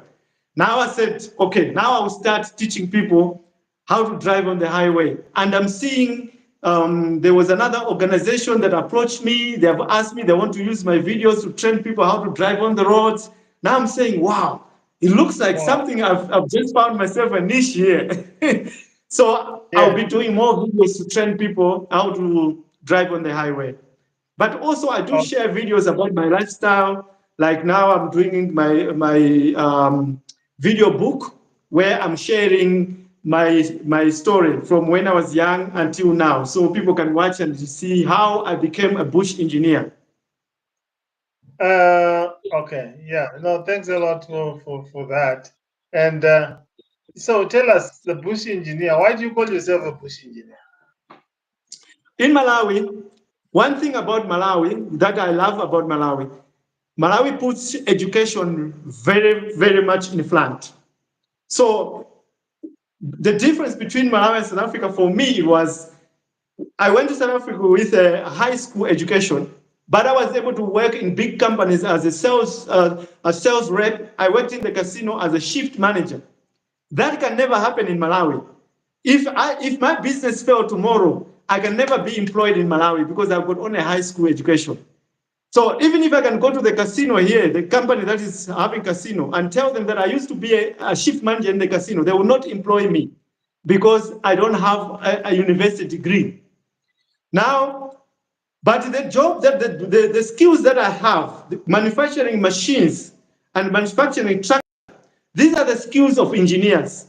Now I said, okay, now I'll start teaching people how to drive on the highway. And I'm seeing there was another organization that approached me. They have asked me, they want to use my videos to train people how to drive on the roads. Now I'm saying, wow, it looks like something I've just found myself a niche here. So I'll be doing more videos to train people how to drive on the highway. But also I do share videos about my lifestyle. Like now I'm doing my video book where I'm sharing my story from when I was young until now. So people can watch and see how I became a bush engineer. Okay, yeah. No, thanks a lot for that. And so tell us, the bush engineer, why do you call yourself a bush engineer? In Malawi, one thing about Malawi that I love about Malawi, Malawi puts education very, very much in front. So the difference between Malawi and South Africa for me was I went to South Africa with a high school education, but I was able to work in big companies as a sales rep. I worked in the casino as a shift manager. That can never happen in Malawi. If my business failed tomorrow, I can never be employed in Malawi because I've got only a high school education. So even if I can go to the casino here, the company that is having casino, and tell them that I used to be a shift manager in the casino, they will not employ me because I don't have a university degree. Now, but the job that the skills that I have, manufacturing machines and manufacturing tractors, these are the skills of engineers.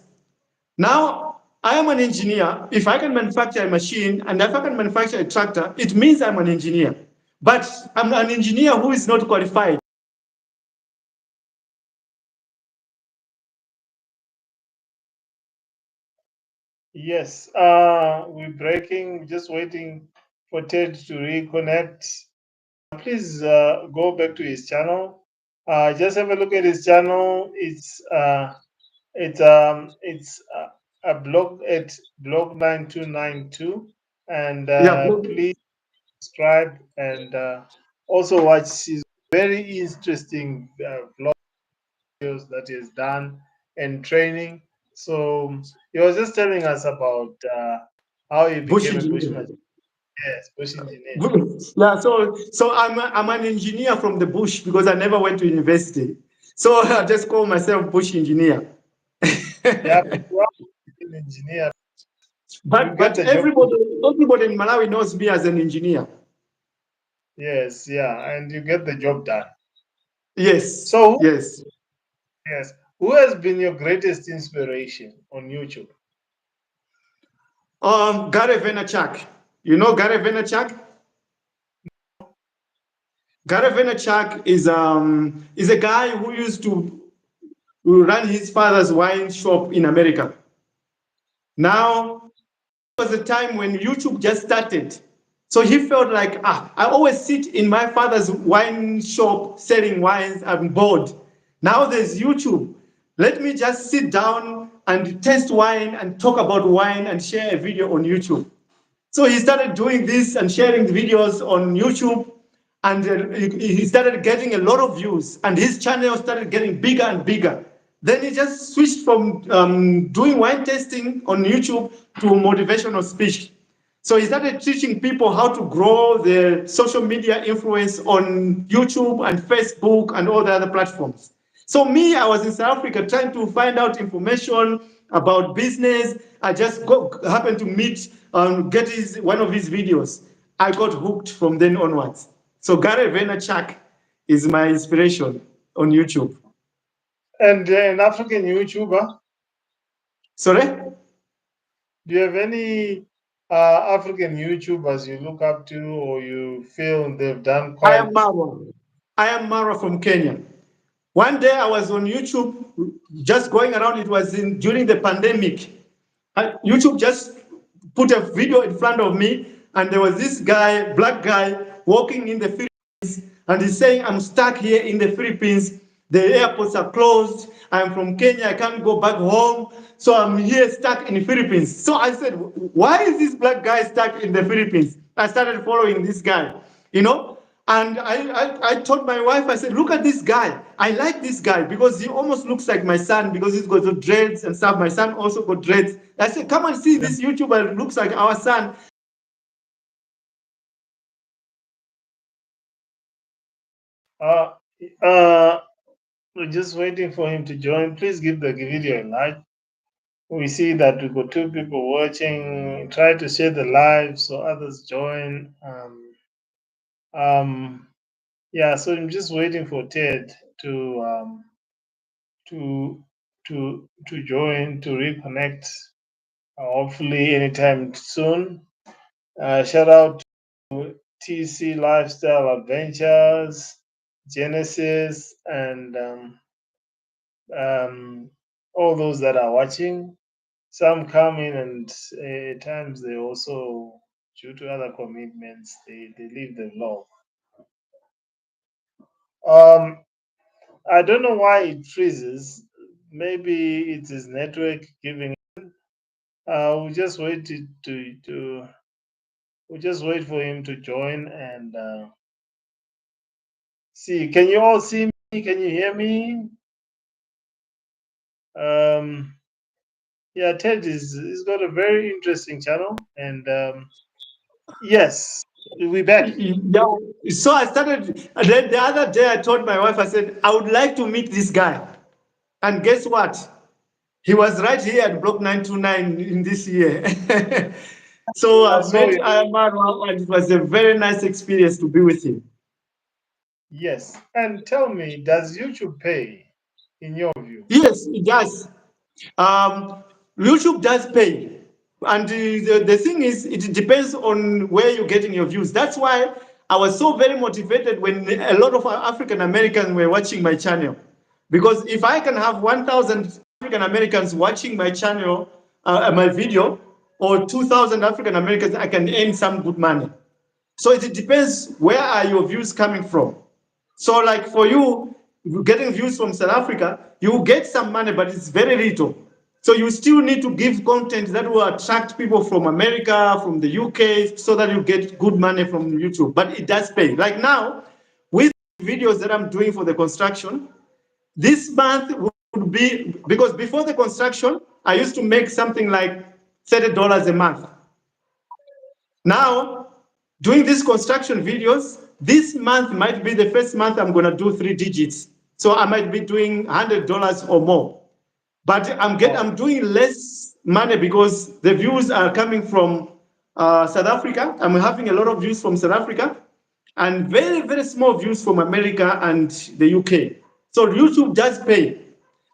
Now, I am an engineer. If I can manufacture a machine and if I can manufacture a tractor, it means I'm an engineer. But I'm an engineer who is not qualified. Yes, we're breaking, just waiting for Ted to reconnect. Please go back to his channel. Just have a look at his channel. It's a blog at blog 9292, and Yeah. please subscribe and also watch his very interesting vlog videos that he has done and training. So he was just telling us about how he Bush became a engineer. bushman. Yes, bush engineer. Yeah, so I'm an engineer from the bush because I never went to university. So I just call myself bush engineer. Yeah, but you are an engineer. You get But the job. everybody in Malawi knows me as an engineer. Yes, yeah, and you get the job done. Yes, So, yes. yes, who has been your greatest inspiration on YouTube? Gary Vaynerchuk. You know Gary Vaynerchuk? Gary Vaynerchuk is a guy who used to run his father's wine shop in America. Now, was a time when YouTube just started. So he felt like, I always sit in my father's wine shop selling wines. I'm bored. Now there's YouTube. Let me just sit down and taste wine and talk about wine and share a video on YouTube. So he started doing this and sharing the videos on YouTube, and he started getting a lot of views, and his channel started getting bigger and bigger. Then he just switched from doing wine tasting on YouTube to motivational speech. So he started teaching people how to grow their social media influence on YouTube and Facebook and all the other platforms. So me, I was in South Africa trying to find out information about business. I just happened to meet, get one of his videos. I got hooked from then onwards. So Gary Vaynerchuk is my inspiration on YouTube. And an African YouTuber, Sorry? do you have any African YouTubers you look up to or you feel they've done I quite? am Mara. I am Mara from Kenya. One day I was on YouTube just going around. It was during the pandemic. YouTube just put a video in front of me, and there was this guy, black guy, walking in the Philippines, and he's saying, "I'm stuck here in the Philippines. The airports are closed. I'm from Kenya. I can't go back home. So I'm here stuck in the Philippines." So I said, "Why is this black guy stuck in the Philippines?" I started following this guy, you know. And I told my wife, I said, "Look at this guy. I like this guy because he almost looks like my son because he's got the dreads and stuff. My son also got dreads." I said, "Come and see this YouTuber. Looks like our son." Uh, uh, we're just waiting for him to join. Please give the video a like. We see that we got two people watching. Try to share the live so others join. Yeah, so I'm just waiting for Ted to to to join to reconnect. Hopefully, anytime soon. Shout out to TC Lifestyle Adventures, Genesis, and um, all those that are watching. Some come in, and at times they also, due to other commitments, they leave the vlog. Um, I don't know why it freezes. Maybe it is network giving. We'll just wait to we'll just wait for him to join and see. Can you all see me? Can you hear me? Um, yeah, Ted is he's got a very interesting channel, and yes, we're back. Yeah. So I started, and then the other day I told my wife, I said, "I would like to meet this guy." And guess what? He was right here at Block 929 in this year. So I I've saw met you. Ayamaro, and it was a very nice experience to be with him. Yes, and tell me, does YouTube pay in your view? Yes, it does. Um, YouTube does pay. And the thing is, it depends on where you're getting your views. That's why I was so very motivated when a lot of African Americans were watching my channel. Because if I can have 1,000 African Americans watching my channel, my video, or 2,000 African Americans, I can earn some good money. So it depends where are your views coming from. So, like for you, getting views from South Africa, you get some money, but it's very little. So you still need to give content that will attract people from America, from the UK, so that you get good money from YouTube. But it does pay. Like now, with videos that I'm doing for the construction, this month would be because before the construction, I used to make something like $30 a month. Now, doing these construction videos, this month might be the first month I'm gonna do 3 digits. So I might be doing $100 or more. But Oh, I'm doing less money because the views are coming from South Africa. I'm having a lot of views from South Africa and very, very small views from America and the UK. So YouTube does pay.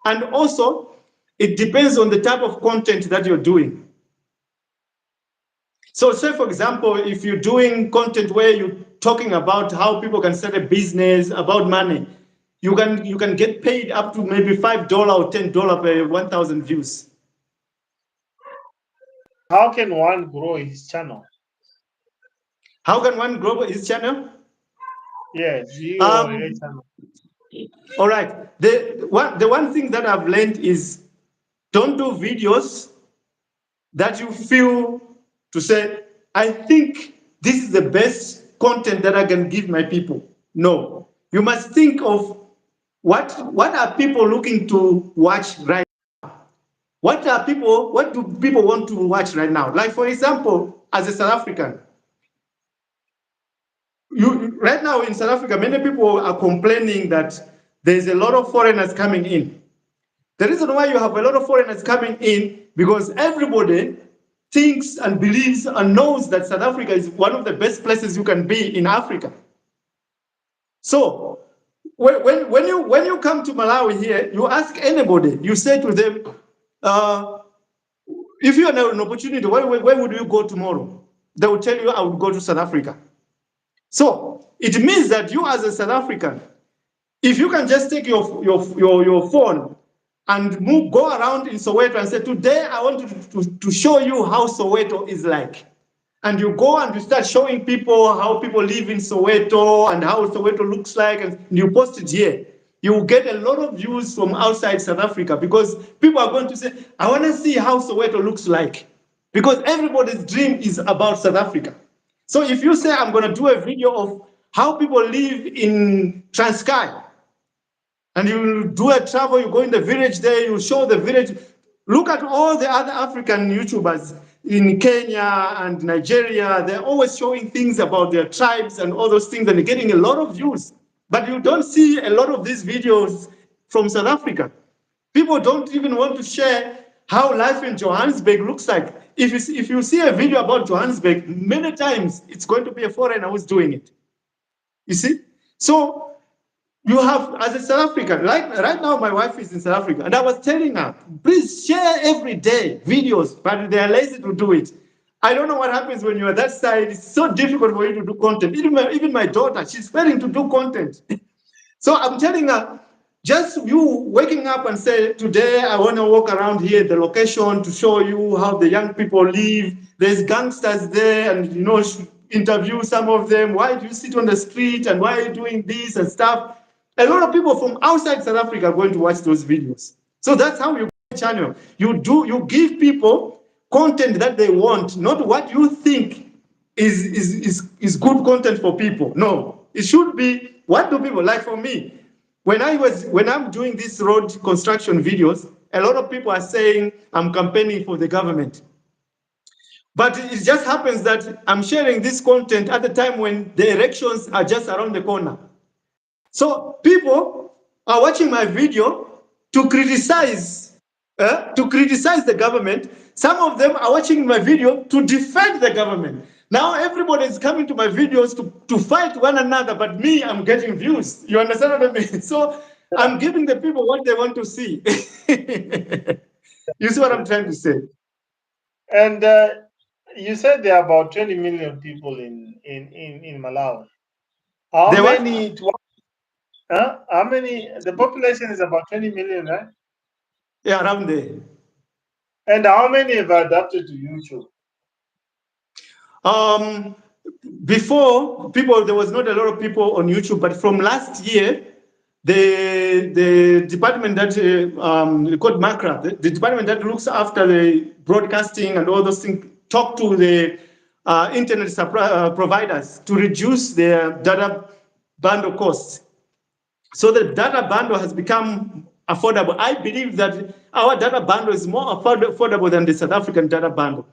And also, it depends on the type of content that you're doing. So, say for example, if you're doing content where you're talking about how people can start a business, about money, you can get paid up to maybe $5 or $10 per 1,000 views. how can one grow his channel? How can one grow his channel? Yes, you or your Um, channel. all right. The one thing that I've learned is don't do videos that you feel to say, "I think this is the best content that I can give my people." No, you must think of what are people looking to watch right. What do people want to watch right now? Like for example, as a South African, you right now in South Africa, many people are complaining that there's a lot of foreigners coming in. The reason why you have a lot of foreigners coming in because everybody thinks and believes and knows that South Africa is one of the best places you can be in Africa. So when you come to Malawi here, you ask anybody, you say to them, uh, if you had an opportunity, where would you go tomorrow? They will tell you, I would go to South Africa. So it means that you, as a South African, if you can just take your phone and go around in Soweto and say, today I want to show you how Soweto is like. And you go and you start showing people how people live in Soweto and how Soweto looks like, and you post it here. You will get a lot of views from outside South Africa because people are going to say, I want to see how Soweto looks like. Because everybody's dream is about South Africa. So if you say, I'm going to do a video of how people live in Transkei, and you do a travel, you go in the village there, you show the village. Look at all the other African YouTubers in Kenya and Nigeria. They're always showing things about their tribes and all those things, and they're getting a lot of views. But you don't see a lot of these videos from South Africa. People don't even want to share how life in Johannesburg looks like. If you see a video about Johannesburg, many times it's going to be a foreigner who's doing it. You see? So you have, as a South African, like right now, my wife is in South Africa, and I was telling her, please share every day videos, but they are lazy to do it. I don't know what happens when you're that side. It's so difficult for you to do content. Even my daughter, she's failing to do content. So I'm telling her, just you waking up and say, today I want to walk around here, the location, to show you how the young people live. There's gangsters there, and interview some of them. Why do you sit on the street, and why are you doing this and stuff? A lot of people from outside South Africa are going to watch those videos. So that's how you channel. You give people content that they want, not what you think is good content for people. No, it should be what do people like. For me, when I'm doing these road construction videos, a lot of people are saying I'm campaigning for the government. But it just happens that I'm sharing this content at the time when the elections are just around the corner. So people are watching my video to criticize the government. Some of them are watching my video to defend the government. Now everybody is coming to my videos to fight one another, but me, I'm getting views. You understand what I mean? So I'm giving the people what they want to see. You see what I'm trying to say? And you said there are about 20 million people in Malawi. How They what? many? How many? The population is about 20 million, right? Yeah, around there. And how many have adapted to YouTube? Before, there was not a lot of people on YouTube, but from last year, the department that called MACRA, the department that looks after the broadcasting and all those things, talked to the internet providers to reduce their data bundle costs. So the data bundle has become affordable. I believe that our data bundle is more affordable than the South African data bundle.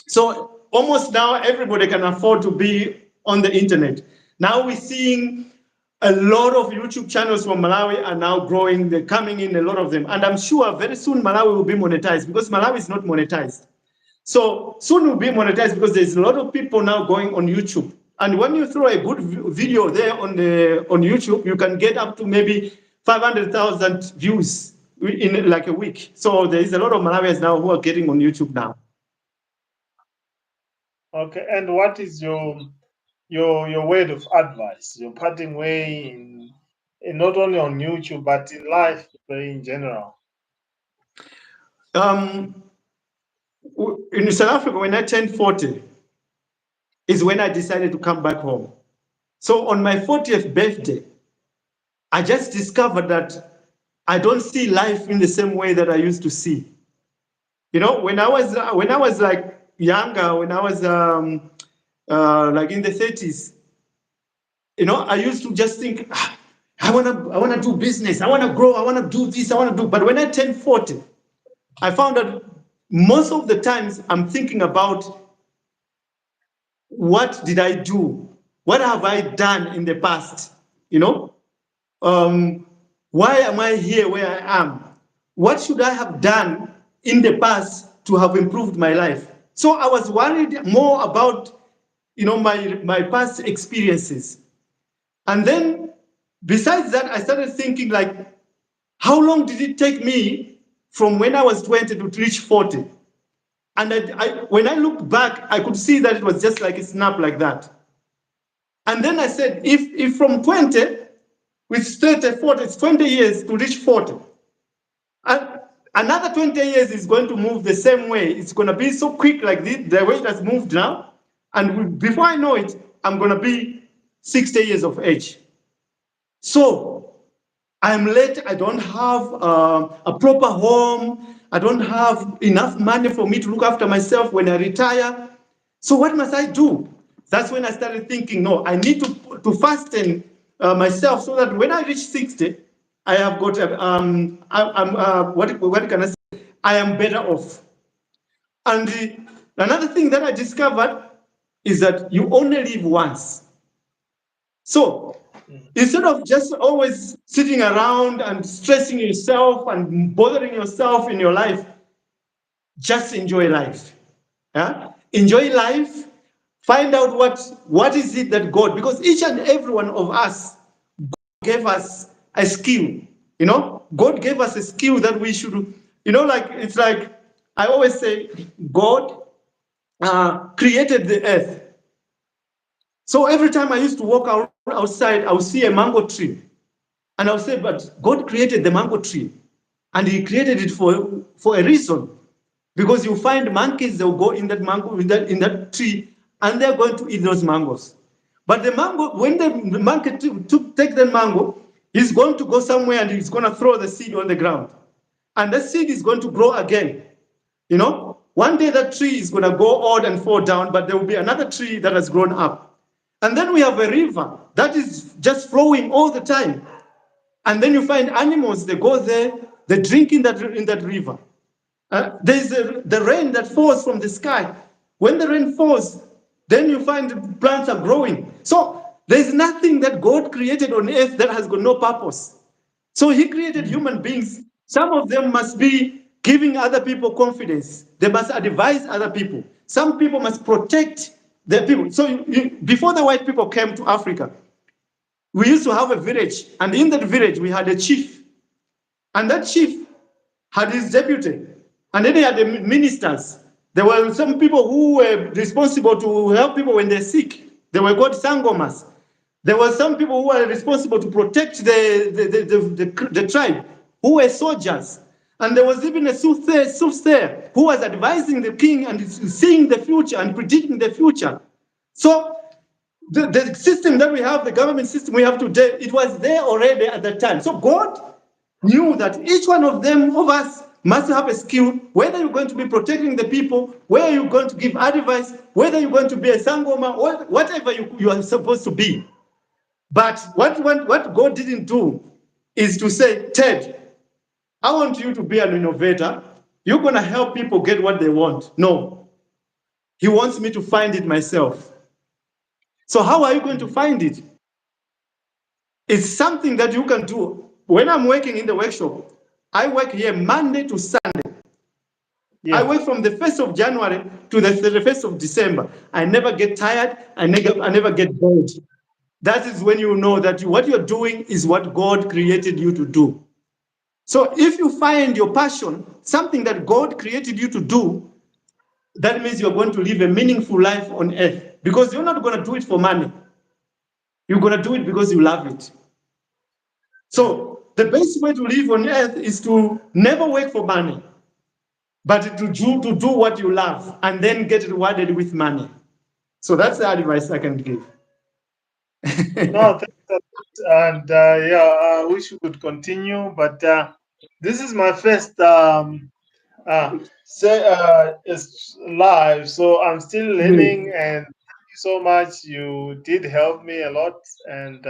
So almost now everybody can afford to be on the internet. Now we're seeing a lot of YouTube channels from Malawi are now growing. They're coming in, a lot of them. And I'm sure very soon Malawi will be monetized because Malawi is not monetized. So soon we'll be monetized because there's a lot of people now going on YouTube. And when you throw a good video there on YouTube, you can get up to maybe 500,000 views in like a week. So there is a lot of Malawians now who are getting on YouTube now. Okay, and what is your word of advice, your parting way in not only on YouTube but in life in general? In South Africa, when I turned 40, is when I decided to come back home. So on my 40th birthday, I just discovered that I don't see life in the same way that I used to see. When I was like younger, when I was like in the 30s, I used to just think, I wanna do business, I wanna grow, I wanna do this, I wanna do. But when I turned 40, I found that most of the times I'm thinking about what did I do? What have I done in the past? Why am I here where I am? What should I have done in the past to have improved my life? So I was worried more about, my past experiences. And then besides that, I started thinking like, how long did it take me from when I was 20 to reach 40? And when I looked back, I could see that it was just like a snap like that. And then I said, if from 20 with 30, 40, it's 20 years to reach 40. And another 20 years is going to move the same way. It's going to be so quick like this, the way it has moved now. And before I know it, I'm going to be 60 years of age. So I'm late. I don't have a proper home. I don't have enough money for me to look after myself when I retire. So what must I do? That's when I started thinking, no, I need to fasten myself so that when I reach 60, I have got, what can I say? I am better off. And another thing that I discovered is that you only live once. So instead of just always sitting around and stressing yourself and bothering yourself in your life, just enjoy life. Yeah? Enjoy life. Find out what is it that God, because each and every one of us gave us a skill. God gave us a skill that we should, like it's like I always say, God created the earth. So every time I used to walk outside, I would see a mango tree. And I would say, but God created the mango tree. And he created it for a reason. Because you find monkeys, they'll go in that mango, in that tree, and they're going to eat those mangoes. But the mango, when the monkey take the mango, he's going to go somewhere and he's going to throw the seed on the ground. And the seed is going to grow again. One day that tree is going to go old and fall down, but there will be another tree that has grown up. And then we have a river that is just flowing all the time. And then you find animals, they go there, they drink in that river. There's the rain that falls from the sky. When the rain falls, then you find the plants are growing. So there's nothing that God created on earth that has got no purpose. So he created human beings. Some of them must be giving other people confidence. They must advise other people. Some people must protect their people. So before the white people came to Africa, we used to have a village. And in that village, we had a chief. And that chief had his deputy. And then he had the ministers. There were some people who were responsible to help people when they're sick. They were called sangomas. There were some people who were responsible to protect the tribe, who were soldiers. And there was even a soothsayer who was advising the king and seeing the future and predicting the future. So the system that we have, the government system we have today, it was there already at that time. So God knew that each one of us must have a skill, whether you're going to be protecting the people, whether you're going to give advice, whether you're going to be a sangoma, or whatever you are supposed to be. But what God didn't do is to say, Ted, I want you to be an innovator. You're going to help people get what they want. No. He wants me to find it myself. So how are you going to find it? It's something that you can do. When I'm working in the workshop, I work here Monday to Sunday. Yeah. I work from the 1st of January to the 31st of December. I never get tired. I never get bored. That is when you know that what you're doing is what God created you to do. So if you find your passion, something that God created you to do, that means you're going to live a meaningful life on earth. Because you're not going to do it for money. You're going to do it because you love it. So the best way to live on earth is to never work for money, but to do what you love and then get rewarded with money. So that's the advice I can give. No, thanks a lot. And I wish we could continue, but this is my first it's live, so I'm still learning. And thank you so much. You did help me a lot, and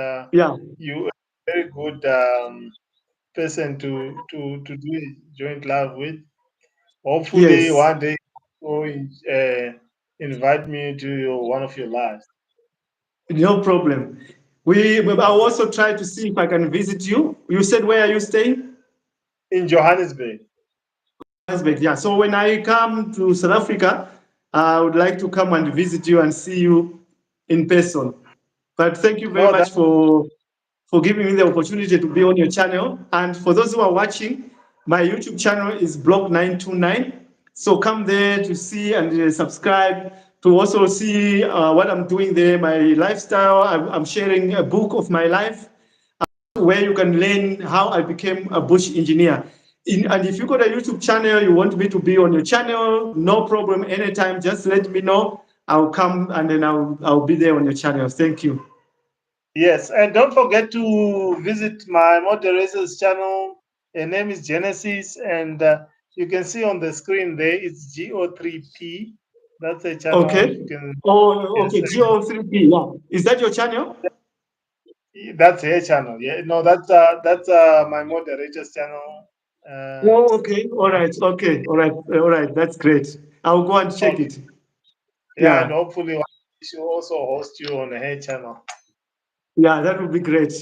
you are a very good person to do a joint live with. Hopefully, one day you invite me to one of your lives. No problem. I'll also try to see if I can visit you. You said, where are you staying? In Johannesburg. Johannesburg, yeah. So when I come to South Africa, I would like to come and visit you and see you in person. But thank you very much for giving me the opportunity to be on your channel. And for those who are watching, my YouTube channel is Block929. So come there to see and subscribe, to also see what I'm doing there, my lifestyle. I'm sharing a book of my life where you can learn how I became a bush engineer. And if you got a YouTube channel, you want me to be on your channel, no problem. Anytime, just let me know. I'll come and then I'll be there on your channel. Thank you. Yes, and don't forget to visit my moderator's channel. Her name is Genesis, and you can see on the screen there it's GO3P. That's a channel Okay. you can. Oh, Yes, okay. GO3P. Yeah. Is that your channel? that's her channel. Yeah, no, that's my moderator's channel. Oh, okay. All right. Okay. All right. All right. That's great. I'll go and check Okay, it. yeah, and Yeah. hopefully she'll also host you on her channel. Yeah, that would be great.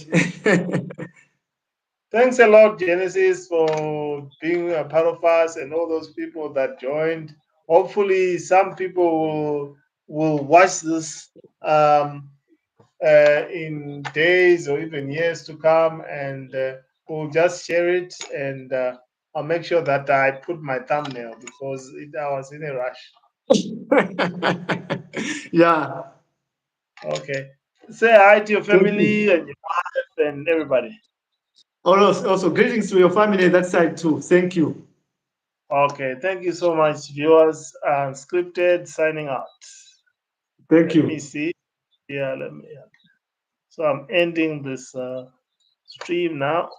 Thanks a lot, Genesis, for being a part of us and all those people that joined. Hopefully, some people will watch this in days or even years to come, and we'll just share it. And I'll make sure that I put my thumbnail because I was in a rush. Yeah. Okay. Say hi to your Thank you. family and your wife and everybody. Also, greetings to your family that side too. Thank you. Okay. Thank you so much, viewers. Unscripted signing out. Thank Let me you. see. Yeah, let me. So I'm ending this stream now.